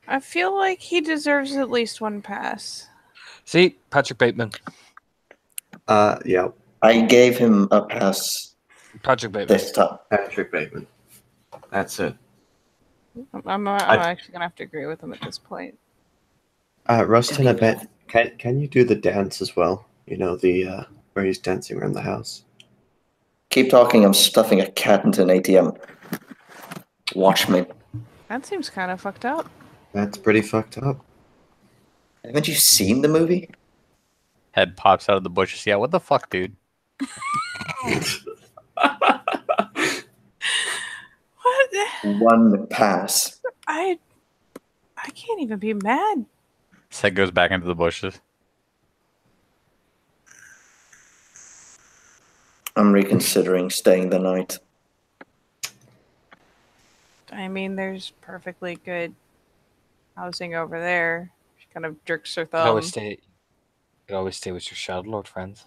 S2: I feel like he deserves at least one pass.
S3: See, Patrick Bateman.
S1: Yeah,
S4: I gave him a pass
S3: Patrick Bateman.
S4: this time.
S1: Patrick Bateman. That's it.
S2: I'm
S1: I-
S2: actually gonna have to agree with him at this point.
S1: Rustin, I bet can you do the dance as well? You know, the where he's dancing around the house.
S4: Keep talking, I'm stuffing a cat into an ATM. Watch me.
S2: That seems kind of fucked up.
S1: That's pretty fucked up.
S4: Haven't you seen the movie?
S5: Head pops out of the bushes. Yeah, what the fuck, dude?
S2: What?
S4: One pass.
S2: I can't even be mad.
S5: His head goes back into the bushes.
S4: I'm reconsidering staying the night.
S2: I mean, there's perfectly good housing over there. She kind of jerks her
S3: You could always
S2: thumb.
S3: stay. You could always stay with your Shadow Lord friends.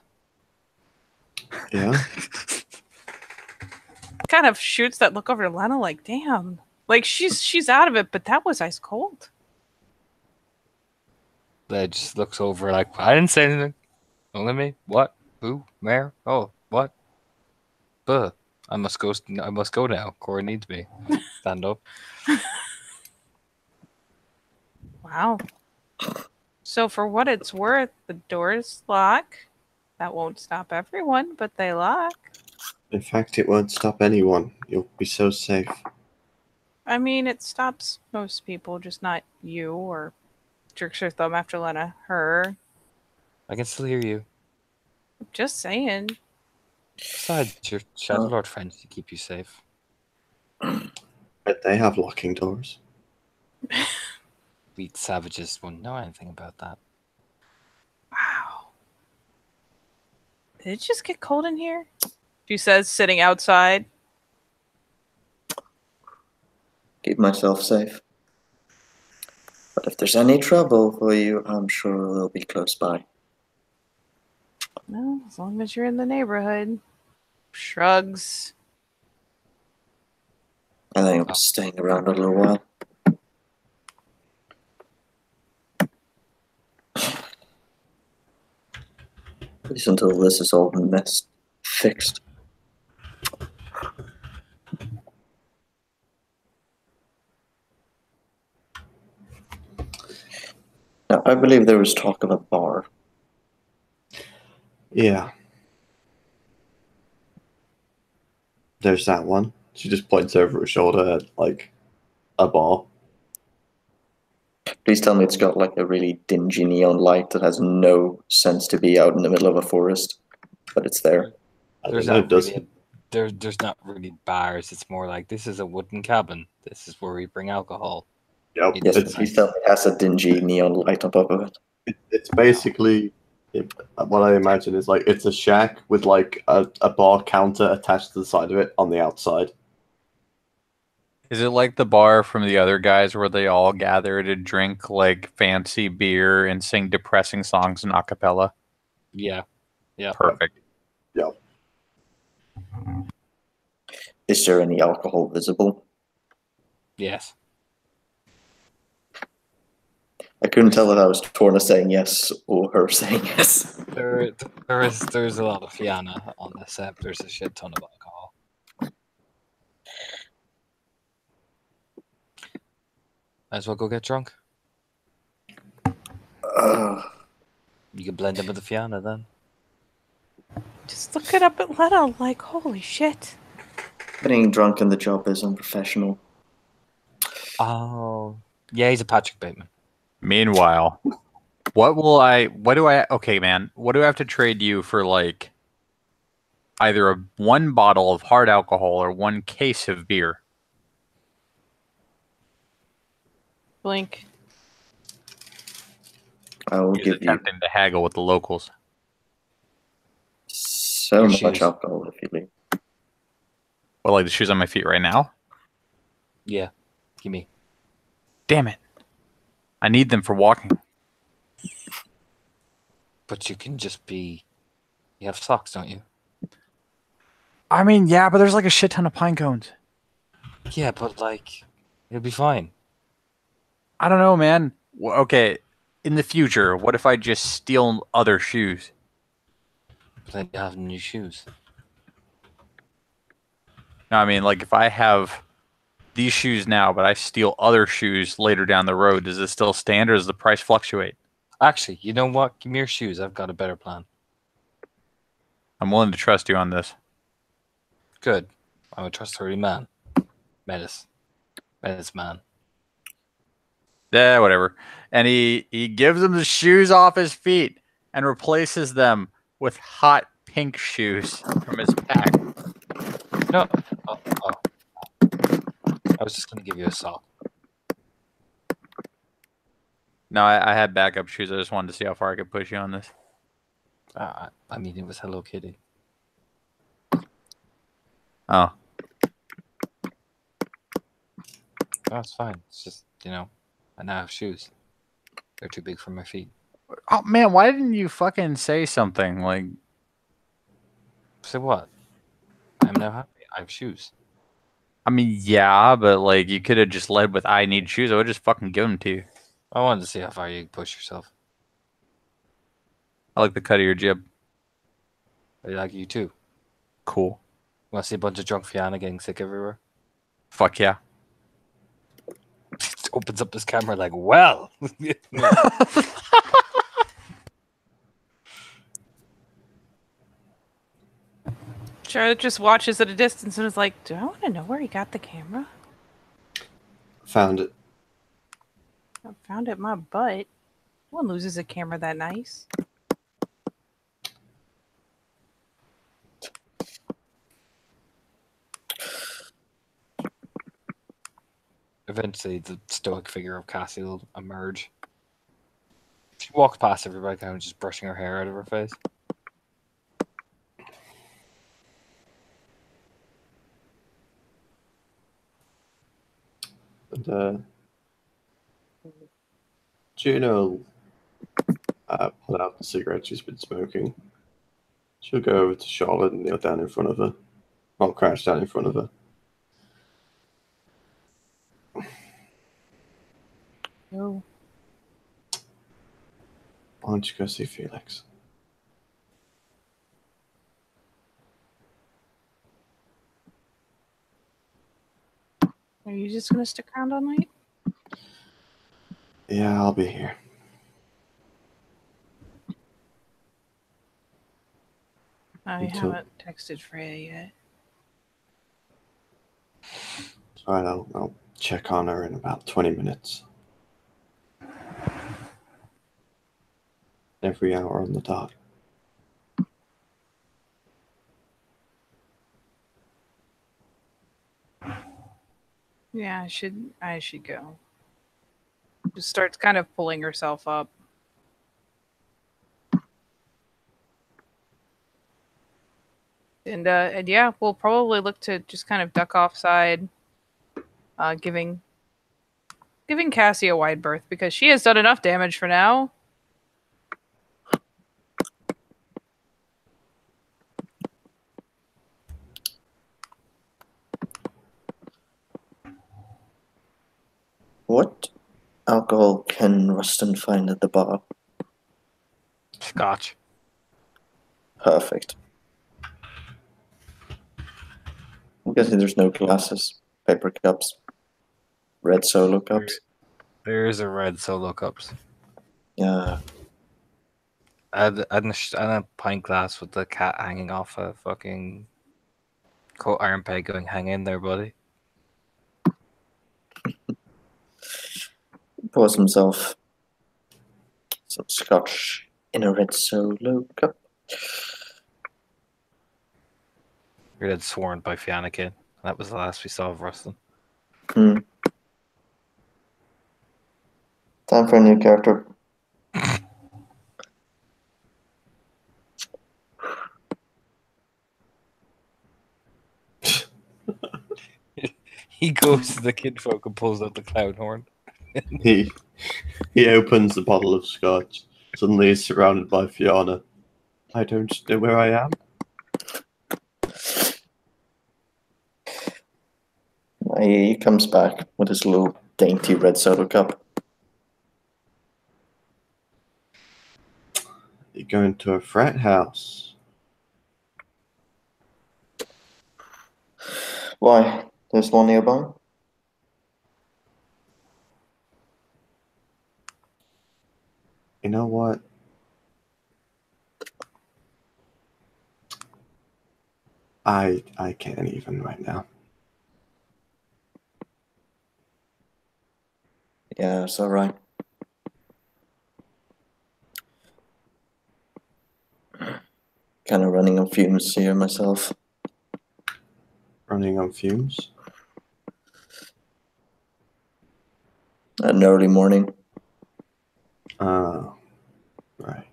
S1: Yeah.
S2: Kind of shoots that look over to Lena like, damn. Like she's out of it, but that was ice cold.
S3: That just looks over like, I didn't say anything. Only me. What? Who? Where? Oh, what? Buh. I must go now. Cora needs me. Stand up.
S2: Wow. So for what it's worth, the doors lock. That won't stop everyone, but they lock.
S1: In fact, it won't stop anyone. You'll be so safe.
S2: I mean, it stops most people, just not you, or jerks her thumb after Lena. Her.
S3: I can still hear you.
S2: Just saying.
S3: Besides, your Shadow Lord friends to keep you safe.
S1: But they have locking doors.
S3: We savages won't know anything about that.
S2: Wow. Did it just get cold in here? She says, sitting outside.
S4: keep myself safe. But if there's any trouble for you, I'm sure we'll be close by.
S2: No, as long as you're in the neighborhood. Shrugs.
S4: I think I'm staying around a little while. At least until this is all fixed. Now, I believe there was talk of a bar.
S1: Yeah. There's that one. She just points over her shoulder at, like, a bar.
S4: Please tell me it's got like a really dingy neon light that has no sense to be out in the middle of a forest, but it's there.
S1: I
S3: There's
S1: don't know,
S3: not
S1: does
S3: really there's not really bars. It's more like this is a wooden cabin. This is where we bring alcohol.
S1: Yep.
S3: It
S4: Yes,
S3: is
S4: but
S3: nice.
S4: please tell me it has a dingy neon light on top of it.
S1: It's basically what I imagine is like it's a shack with like a bar counter attached to the side of it on the outside.
S5: Is it like the bar from the other guys where they all gather to drink like fancy beer and sing depressing songs in a cappella?
S3: Yeah. Yeah.
S5: Perfect.
S1: Yep.
S4: Is there any alcohol visible?
S3: Yes.
S4: I couldn't tell if I was Torna saying yes or her saying yes.
S3: There's a lot of Fianna on this set. There's a shit ton of alcohol. Might as well go get drunk. You can blend in with the Fianna then.
S2: Just look it up at Letta, like, holy shit.
S4: Getting drunk in the job is unprofessional.
S3: Oh. Yeah, he's a Patrick Bateman.
S5: Meanwhile, okay, man, what do I have to trade you for like either one bottle of hard alcohol or one case of beer?
S2: Blink.
S4: I will
S5: He's
S4: give you
S5: attempting to haggle with the locals.
S4: so
S3: Your
S4: much
S3: shoes.
S4: alcohol if you leave.
S5: Well, like the shoes on my feet right now?
S3: Yeah. Give me.
S5: Damn it. I need them for walking.
S3: But you can just be. You have socks, don't you?
S5: I mean, yeah, but there's like a shit ton of pine cones.
S3: Yeah, but like, it'll be fine.
S5: I don't know, man. Okay, in the future, what if I just steal other shoes?
S3: But then you have new shoes.
S5: No, I mean, like if I have these shoes now, but I steal other shoes later down the road, does it still stand or does the price fluctuate?
S3: Actually, you know what? Give me your shoes. I've got a better plan.
S5: I'm willing to trust you on this.
S3: Good. I'm a trustworthy man. Menace man.
S5: Yeah, whatever. And he gives him the shoes off his feet and replaces them with hot pink shoes from his pack.
S3: No. Oh. I was just gonna give you a sock.
S5: No, I had backup shoes. I just wanted to see how far I could push you on this.
S3: I mean, it was Hello Kitty.
S5: Oh.
S3: That's fine. It's just, I now have shoes. They're too big for my feet.
S5: Oh man, why didn't you fucking say something like?
S3: So what? I'm now happy. I have shoes.
S5: I mean, yeah, but like you could have just led with "I need shoes." I would just fucking give them to you.
S3: I wanted to see how far you can push yourself.
S5: I like the cut of your jib.
S3: I like you too.
S5: Cool.
S3: Want to see a bunch of drunk Fianna getting sick everywhere?
S5: Fuck yeah.
S3: Opens up his camera like, well.
S2: Charlotte just watches at a distance and is like, do I want to know where he got the camera?
S1: Found it.
S2: I found it in my butt. No one loses a camera that nice.
S3: Eventually, the stoic figure of Cassie will emerge. She walks past everybody, kind of just brushing her hair out of her face.
S1: And Juno pull out the cigarette she's been smoking. She'll go over to Charlotte and kneel down in front of her. I'll crouch down in front of her.
S2: No.
S1: Why don't you go see Felix?
S2: Are you just gonna stick around all night?
S1: Yeah, I'll be here.
S2: I
S1: Until-
S2: haven't texted Freya yet.
S1: Alright, I'll check on her in about 20 minutes. Every hour on the dot.
S2: Yeah, I should go. Just starts kind of pulling herself up. And yeah, we'll probably look to just kind of duck offside, giving Cassie a wide berth because she has done enough damage for now.
S4: What alcohol can Rustin find at the bar?
S3: Scotch.
S4: Perfect. I'm guessing there's no glasses, paper cups, red solo cups.
S3: There's a red solo cups.
S4: Yeah.
S3: And a pint glass with the cat hanging off a fucking coat iron peg going, hang in there, buddy.
S4: Pours himself some scotch in a red solo cup.
S3: You're dead sworn by Fiannakin. That was the last we saw of Rustin.
S4: Time for a new character.
S3: He goes to the kinfolk and pulls out the clown horn.
S1: He opens the bottle of scotch. Suddenly he's surrounded by Fiona. I don't know where I am.
S4: He comes back with his little dainty red solo cup.
S1: You're going to a frat house.
S4: Why? There's one nearby?
S1: You know what? I can't even right now.
S4: Yeah, it's alright. Kind of running on fumes here myself.
S1: Running on fumes.
S4: An early morning.
S1: Oh, right.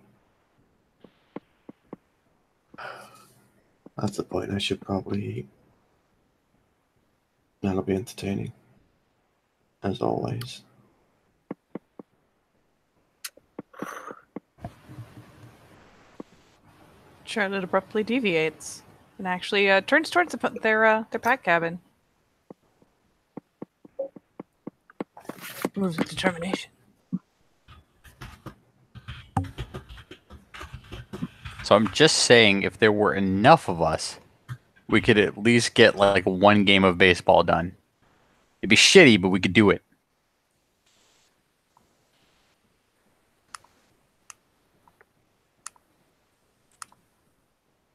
S1: That's the point. I should probably eat. That'll be entertaining. As always.
S2: Charlotte abruptly deviates and actually turns towards their pack cabin. Moves with determination.
S5: So I'm just saying, if there were enough of us, we could at least get like one game of baseball done. It'd be shitty, but we could do it.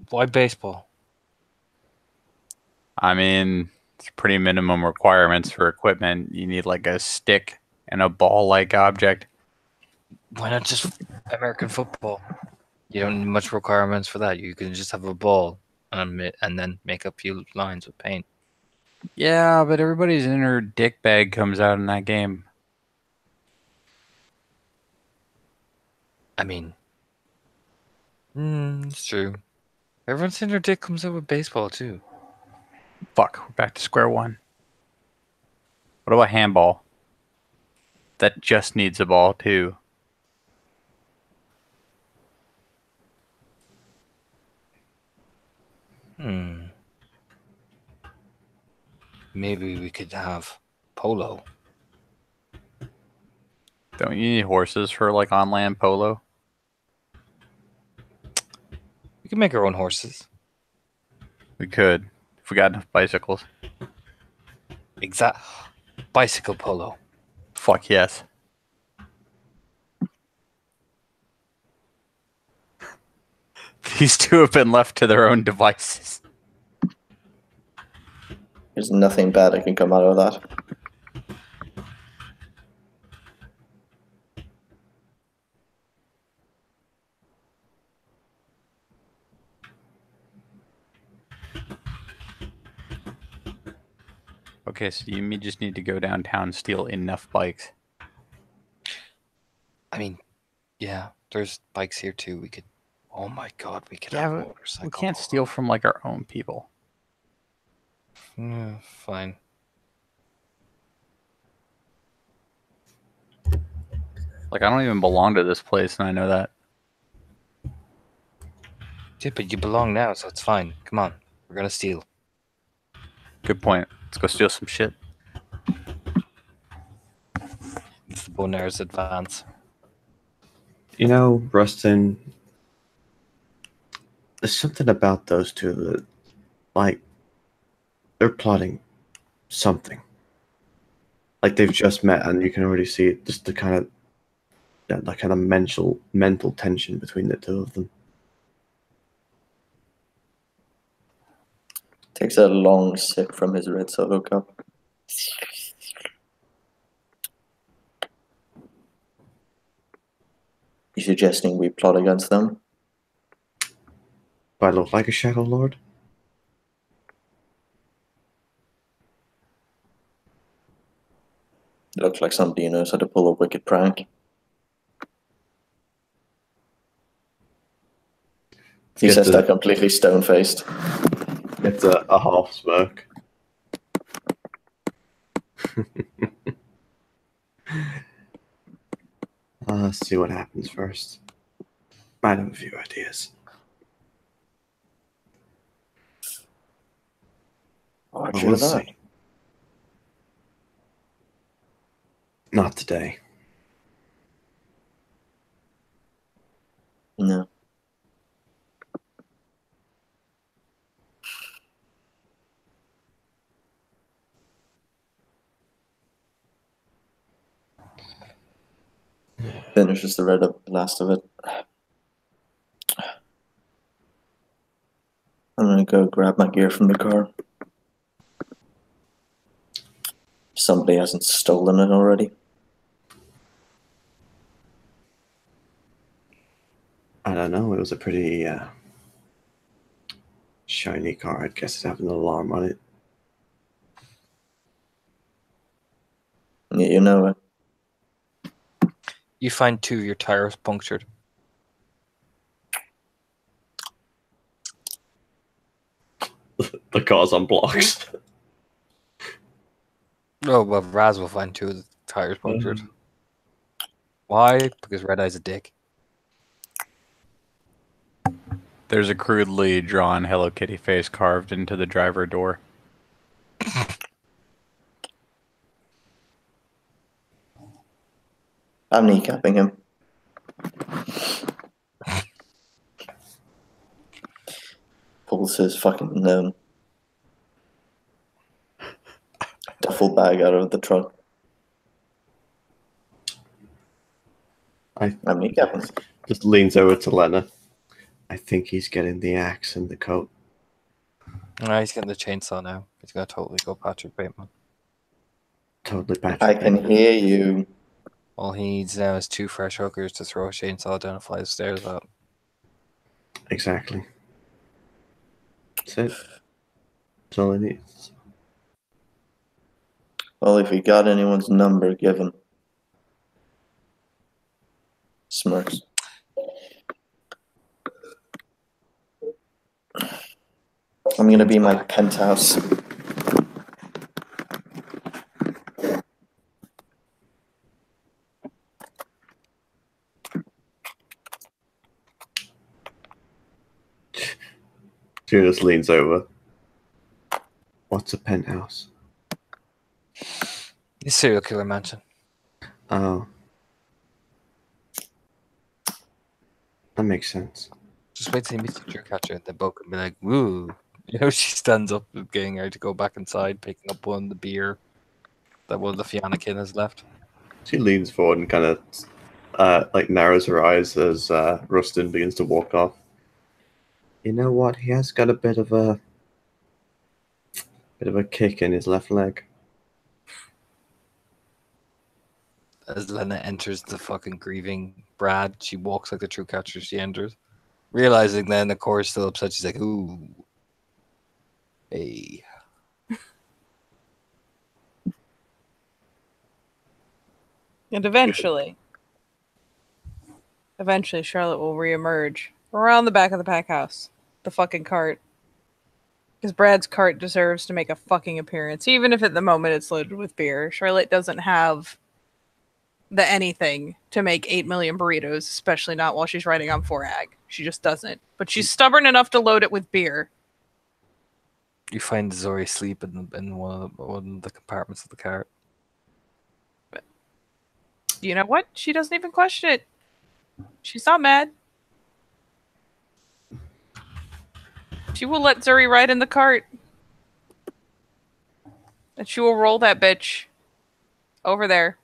S3: Why baseball?
S5: I mean, it's pretty minimum requirements for equipment. You need like a stick and a ball-like object.
S3: Why not just American football? You don't need much requirements for that. You can just have a ball and then make a few lines with paint.
S5: Yeah, but everybody's inner dick bag comes out in that game.
S3: I mean, it's true. Everyone's inner dick comes out with baseball too.
S5: Fuck, we're back to square one. What about handball? That just needs a ball too.
S3: Maybe we could have polo.
S5: Don't you need horses for like on land polo?
S3: We can make our own horses.
S5: We could if we got enough bicycles.
S3: Exact. Bicycle polo.
S5: Fuck yes. These two have been left to their own devices.
S4: There's nothing bad that can come out of that.
S5: Okay, so you just need to go downtown and steal enough bikes.
S3: I mean, yeah, there's bikes here too. We could. Oh my god, we could
S5: Yeah,
S3: have
S5: but
S3: motorcycle.
S5: we can't steal from like our own people.
S3: Yeah, fine.
S5: Like I don't even belong to this place, and I know that.
S3: Yeah, but you belong now, so it's fine. Come on, we're gonna steal.
S5: Good point. Let's go steal some shit.
S3: It's the Bonairs advance.
S1: You know, Rustin, there's something about those two that, like, they're plotting something. Like they've just met, and you can already see it, just the kind of that kind of mental tension between the two of them.
S4: Takes a long sip from his red solo cup. You suggesting we plot against them?
S1: Do I look like a Shadow Lord?
S4: Looks like somebody who knows how to pull a wicked prank. He
S1: Get
S4: says
S1: the-
S4: that completely stone-faced.
S1: It's a half smirk. Let's see what happens first. Might have a few ideas.
S4: Oh,
S1: But
S4: sure
S1: we'll
S4: that.
S1: see. Not today.
S4: No. Finishes the red up, last of it. I'm gonna go grab my gear from the car. Somebody hasn't stolen it already.
S1: I don't know. It was a pretty shiny car. I guess it had an alarm on it.
S4: Yeah, you know it.
S3: You find two of your tires punctured.
S1: The car's on blocks.
S3: Oh, well, Raz will find two of the tires punctured. Why? Because Red Eye's a dick.
S5: There's a crudely drawn Hello Kitty face carved into the driver door.
S4: I'm kneecapping him. Pulls his fucking duffel bag out of the trunk. I'm kneecapping.
S1: Just leans over to Lena. I think he's getting the axe and the coat.
S3: No, he's getting the chainsaw now. He's gonna totally go Patrick Bateman.
S1: Totally Patrick.
S4: I can
S1: Bateman.
S4: hear you.
S3: All he needs now is two fresh hookers to throw a chainsaw down a flight of stairs at.
S1: Exactly. That's it. That's all he needs.
S4: Well, if you got anyone's number, give him. Smirks. I'm gonna be in my penthouse.
S1: Junos leans over. What's a penthouse?
S3: The serial killer mansion.
S1: Oh. That makes sense.
S3: Just wait till you meet the true catcher and they both can be like, woo. You know, she stands up, getting her to go back inside, picking up one of the beer that one of the Fiannakin has left.
S1: She leans forward and kind of like narrows her eyes as Rustin begins to walk off. You know what? He has got a bit of a kick in his left leg.
S3: As Lena enters the fucking grieving Brad, she walks like the true catcher she enters. Realizing then the core is still upset, she's like, ooh. Hey.
S2: And eventually Charlotte will reemerge around the back of the pack house. The fucking cart. Because Brad's cart deserves to make a fucking appearance. Even if at the moment it's loaded with beer. Charlotte doesn't have the anything to make 8 million burritos, especially not while she's riding on 4-ag. She just doesn't. But she's stubborn enough to load it with beer.
S3: You find Zori asleep in one of the compartments of the cart.
S2: You know what? She doesn't even question it. She's not mad. She will let Zuri ride in the cart. And she will roll that bitch over there.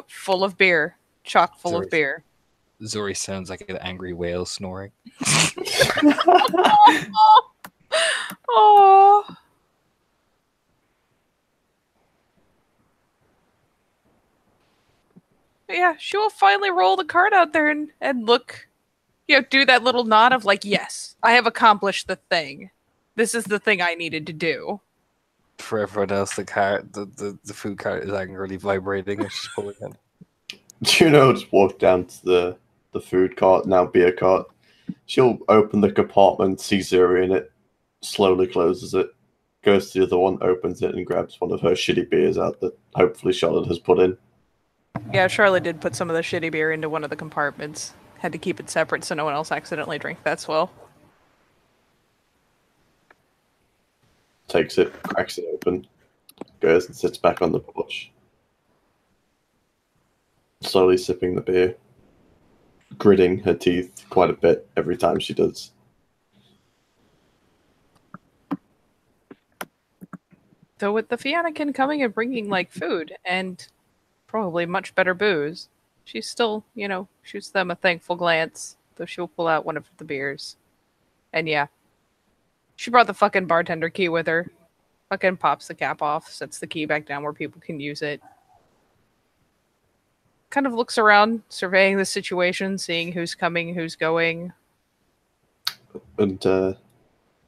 S2: Full of beer. Chock full of beer.
S3: Zori sounds like an angry whale snoring.
S2: Oh. But yeah, she will finally roll the cart out there and look, do that little nod of like, yes, I have accomplished the thing. This is the thing I needed to do.
S3: For everyone else, the food cart is angrily vibrating as she's pulling it.
S1: Juno just walked down to the food cart, now beer cart. She'll open the compartment, see Zuri in it, slowly closes it, goes to the other one, opens it, and grabs one of her shitty beers out that hopefully Charlotte has put in.
S2: Yeah, Charlotte did put some of the shitty beer into one of the compartments. Had to keep it separate so no one else accidentally drank that swell.
S1: Takes it, cracks it open, goes and sits back on the porch. Slowly sipping the beer, gritting her teeth quite a bit every time she does.
S2: So with the Fiannakin coming and bringing, like, food and probably much better booze, she still, shoots them a thankful glance, though she'll pull out one of the beers. And yeah, she brought the fucking bartender key with her. Fucking pops the cap off, sets the key back down where people can use it. Kind of looks around, surveying the situation, seeing who's coming, who's going.
S1: And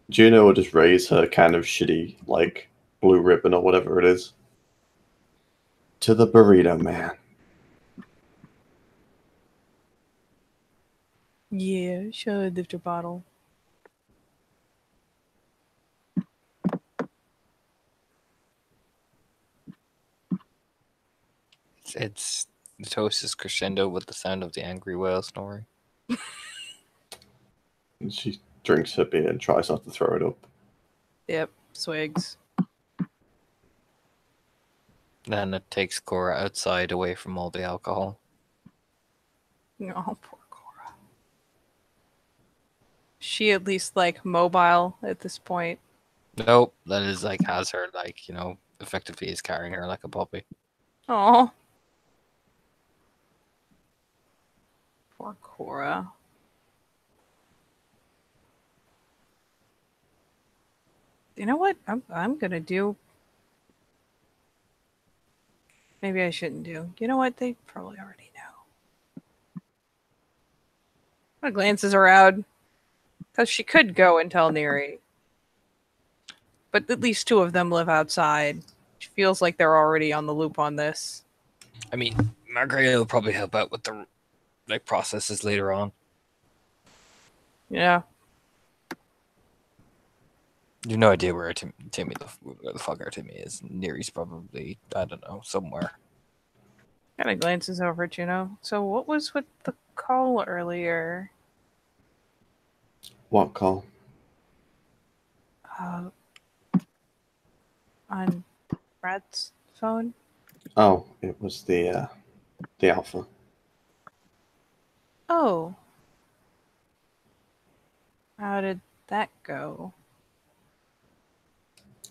S1: Juno will just raise her kind of shitty, like, blue ribbon or whatever it is. To the burrito man.
S2: Yeah, sure, lift her bottle.
S3: It's the toast is crescendo with the sound of the angry whale snoring.
S1: And she drinks her beer and tries not to throw it up.
S2: Yep, swigs.
S3: Then it takes Cora outside away from all the alcohol.
S2: Oh, poor Cora. She at least, like, mobile at this point.
S3: Nope, that is like has her effectively is carrying her like a puppy.
S2: Oh. Poor Cora. You know what? I'm gonna do. Maybe I shouldn't do. You know what? They probably already know. Kind of glances around, because she could go and tell Neri, but at least two of them live outside. She feels like they're already on the loop on this.
S3: I mean, Margarita will probably help out with the processes later on.
S2: Yeah.
S3: You have no idea where Timmy the fucker Timmy is. Neri's probably, I don't know, somewhere.
S2: Kind of glances over at Juno. So what was with the call earlier?
S1: What call?
S2: Uh, on Brad's phone.
S1: Oh, it was the Alpha.
S2: Oh. How did that go?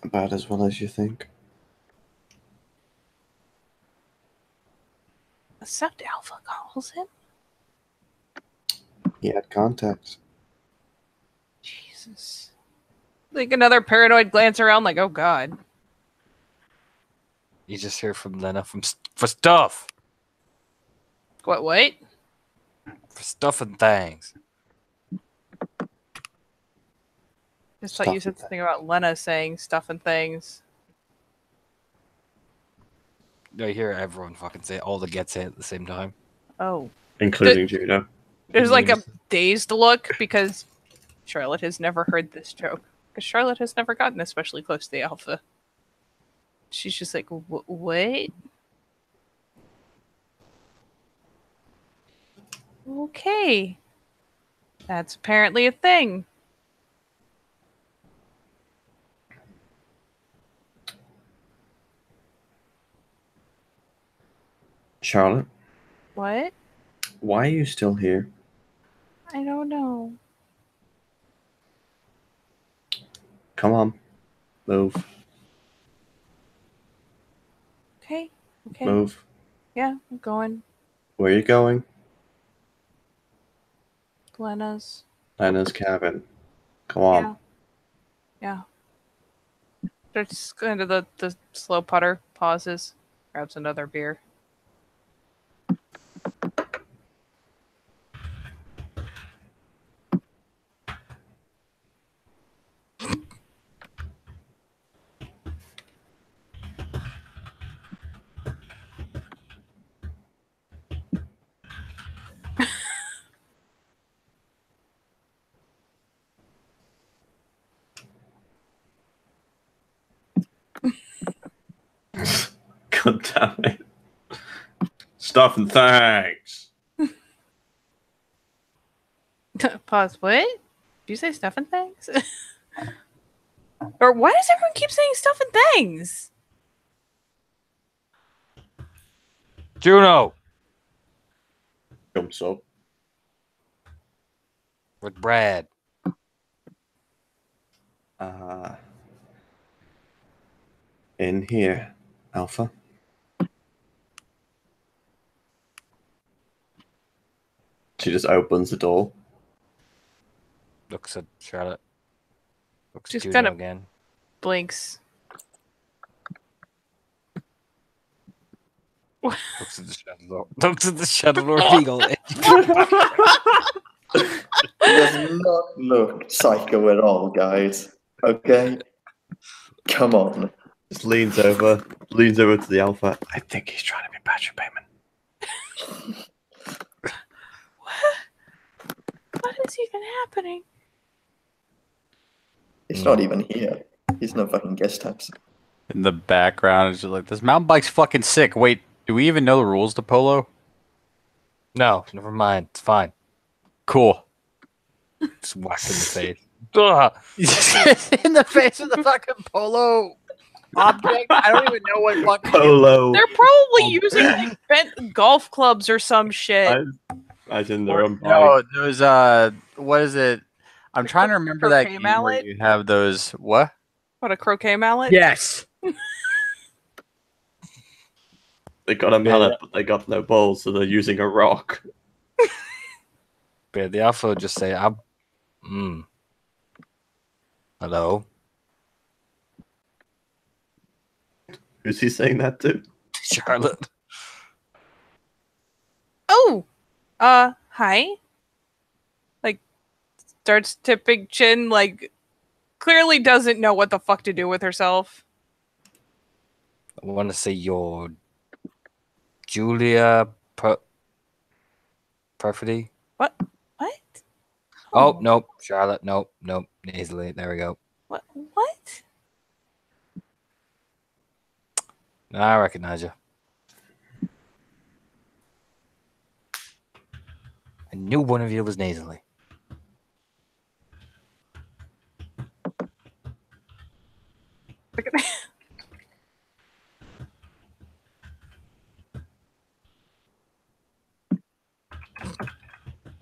S1: About as well as you think.
S2: A Sept Alpha calls him?
S1: He had contacts.
S2: Jesus. Like another paranoid glance around, like, oh god.
S3: You just hear from Lena for stuff.
S2: What?
S3: For stuff and things.
S2: Just thought you
S1: Stuff
S2: said
S1: and
S2: something about Lena saying stuff and things.
S3: I hear everyone fucking say all the gets it at the same time.
S2: Oh.
S1: Including Juno.
S2: There's like a dazed look because Charlotte has never heard this joke. Because Charlotte has never gotten especially close to the Alpha. She's just like, what? Okay. That's apparently a thing.
S1: Charlotte,
S2: What?
S1: why are you still here?
S2: I don't know.
S1: Come on. Move.
S2: Okay.
S1: Move.
S2: Yeah, I'm going.
S1: Where are you going?
S2: Lena's.
S1: Lena's cabin. Come on.
S2: Yeah. Starts going to the slow putter, pauses, grabs another beer.
S1: God damn it. Stuff and thanks.
S2: Pause. What? Did you say stuff and things? Or why does everyone keep saying stuff and things?
S3: Juno
S1: Jumps up.
S3: with Brad.
S1: In here, Alpha. She just opens the door.
S3: Looks at Charlotte. Looks
S2: Just
S3: at
S2: kind
S3: Juno
S2: of-
S3: again.
S2: Blinks.
S3: Looks at the Shadow Lord. Looks at the Shadow Lord Beagle.
S4: He does not look psycho at all, guys. Okay? Come on.
S1: Just leans over to the Alpha. I think he's trying to be Patrick Bateman.
S2: What is even happening?
S4: He's not even here. He's no fucking guest house.
S5: In the background, it's just like, this mountain bike's fucking sick. Wait, do we even know the rules to polo?
S3: No, never mind. It's fine.
S5: Cool.
S3: Just whack in the face. Ugh.
S5: In the face of the fucking polo object. I don't even know what fucking
S1: Polo.
S2: They're probably using like bent golf clubs or some shit.
S1: As in their own bike.
S5: No, those what is it? I'm trying to remember that
S2: croquet
S5: game where
S2: mallet?
S5: you have those what?
S2: What, a croquet mallet?
S5: Yes.
S1: They got a mallet, but they got no balls, so they're using a rock.
S3: But the Alpha would just say, hello?
S1: Who's he saying that to?
S3: Charlotte.
S2: Oh, hi. Like, starts tipping chin, like, clearly doesn't know what the fuck to do with herself.
S3: I want to say you're Julia Perfidy.
S2: What?
S3: Oh, nope. Charlotte. Nope. Nasally. There we go.
S2: What?
S3: I recognize you. I knew one of you was nasally.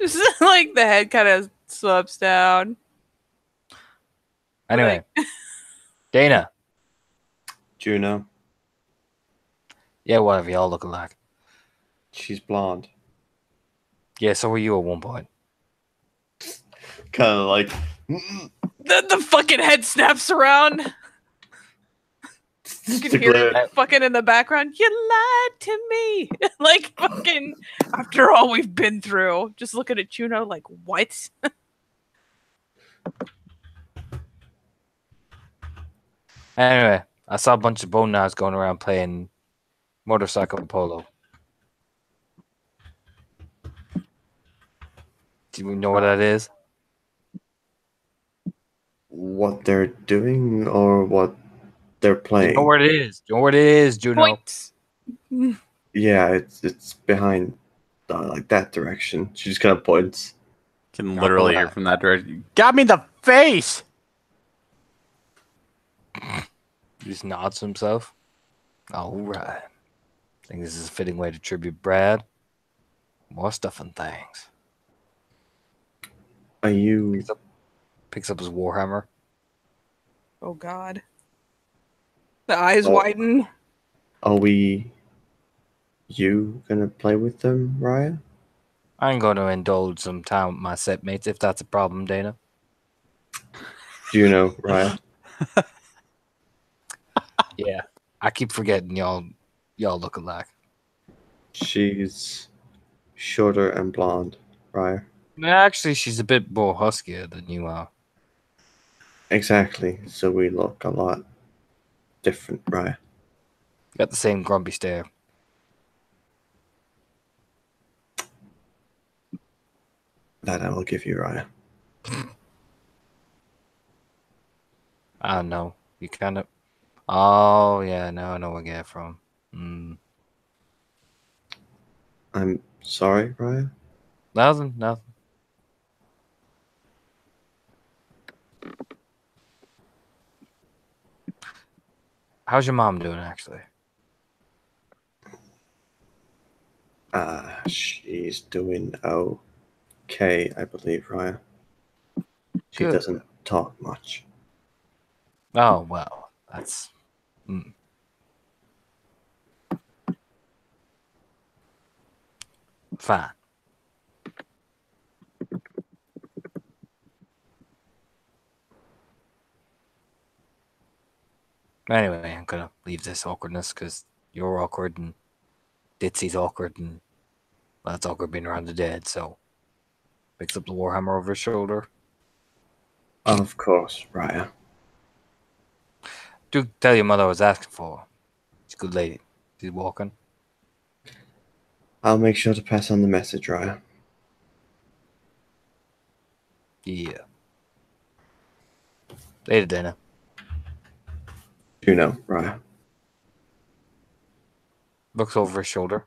S2: Just like the head kind of slopes down.
S3: Anyway, Dana.
S1: Juno,
S3: Yeah, whatever. Y'all look alike.
S1: she's blonde.
S3: Yeah, so were you at one point.
S1: Kind of like.
S2: The fucking head snaps around. You can
S1: to
S2: hear
S1: glare.
S2: it fucking in the background. You lied to me. Like fucking after all we've been through. Just looking at Juno like, what?
S3: Anyway, I saw a bunch of bone knives going around playing motorcycle polo. Do you know what that is?
S1: What they're doing or what they're
S3: Do
S1: playing.
S3: you know where it is? Do you know where it is, Juno?
S2: Point.
S1: Yeah, it's behind like that direction. She just kind of points.
S5: Can literally hear from that direction. Got me in the face.
S3: He just nods to himself. All right. I think this is a fitting way to tribute Brad. More stuff and things.
S1: Are you?
S3: Picks up his warhammer.
S2: Oh god. The eyes
S1: Oh.
S2: widen.
S1: Are we? You gonna play with them, Raya?
S3: I'm going to indulge some time with my set mates if that's a problem, Dana.
S1: Juno, Raya.
S3: Yeah. I keep forgetting y'all look alike.
S1: She's shorter and blonde, Raya.
S3: Actually, she's a bit more huskier than you are.
S1: Exactly. So we look a lot different, Raya.
S3: Got the same grumpy stare.
S1: That I will give you, Raya.
S3: I don't know. You kind of. Oh, yeah. Now I know where I get it from.
S1: I'm sorry, Raya.
S3: Nothing. How's your mom doing, actually?
S1: She's doing okay, I believe, Raya. She
S3: Good.
S1: doesn't talk much.
S3: Oh, well. That's. Fine. Anyway, I'm gonna leave this awkwardness because you're awkward and Ditsy's awkward and that's awkward being around the dead, so picks up the warhammer over his shoulder.
S1: Of course, Raya.
S3: Do tell your mother I was asking for. She's a good lady. She's walking.
S1: I'll make sure to pass on the message, Raya.
S3: Yeah. Later, Dana.
S1: Juno, Raya.
S3: Looks over his shoulder.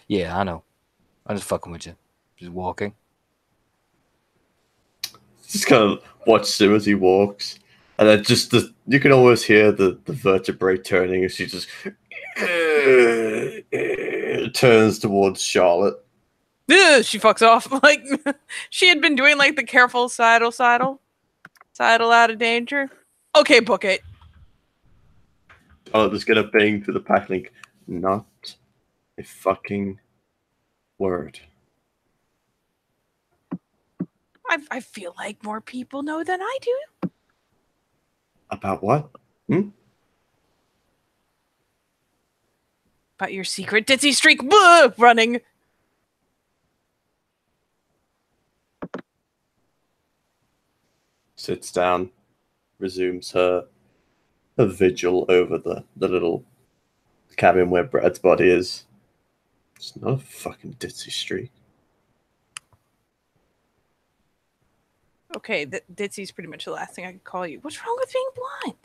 S3: Yeah, I know. I'm just fucking with you. Just walking.
S1: Just kind of watch him as he walks. And then just you can always hear the vertebrae turning as she just turns towards Charlotte.
S2: Ugh, she fucks off. Like she had been doing like the careful sidle out of danger. Okay, book it.
S1: Charlotte is gonna bang through the pack link. Not a fucking word.
S2: I feel like more people know than I do.
S1: About what?
S2: About your secret ditzy streak. Blah, running.
S1: Sits down, resumes her vigil over the little cabin where Brad's body is. It's not a fucking ditzy streak.
S2: Okay, ditzy's pretty much the last thing I could call you. What's wrong with being blonde?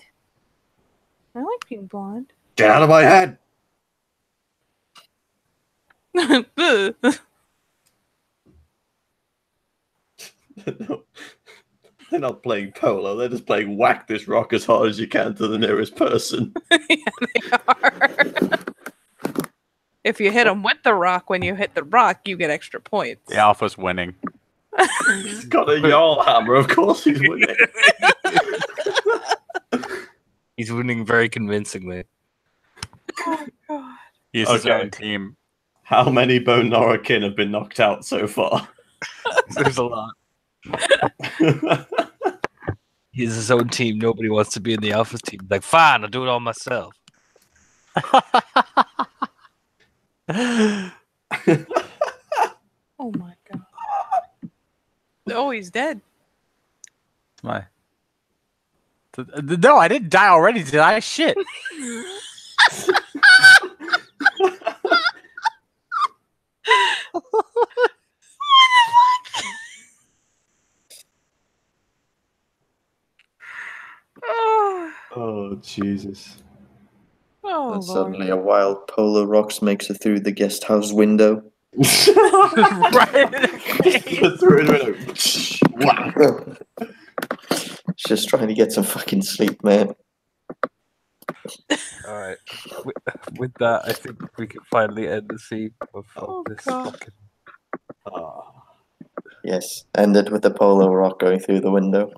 S2: I like being blonde.
S1: Get out of my head! They're not playing polo. They're just playing whack this rock as hard as you can to the nearest person.
S2: Yeah, they are. If you hit them with the rock when you hit the rock, you get extra points.
S5: The alpha's winning.
S1: He's got a yawl hammer. Of course he's winning.
S3: He's winning very convincingly.
S2: Oh, God.
S5: He's his
S1: Okay.
S5: own team.
S1: How many Bone Nora kin have been knocked out so far?
S3: There's a lot. He's his own team. Nobody wants to be in the Alpha's team. Like, fine, I'll do it all myself.
S2: Oh my God. Oh, he's dead.
S5: My. No, I didn't die already, did I? Shit.
S2: Oh,
S1: Oh, Jesus.
S2: oh
S4: And
S2: Lord.
S4: suddenly a wild polo rocks makes it through the guest house window.
S3: Right.
S1: Through the window.
S4: Just trying to get some fucking sleep, man.
S3: All right. With that, I think we can finally end the scene of
S2: Oh,
S3: this
S2: God.
S3: fucking.
S1: Ah.
S4: Yes, ended with the polo rock going through the window.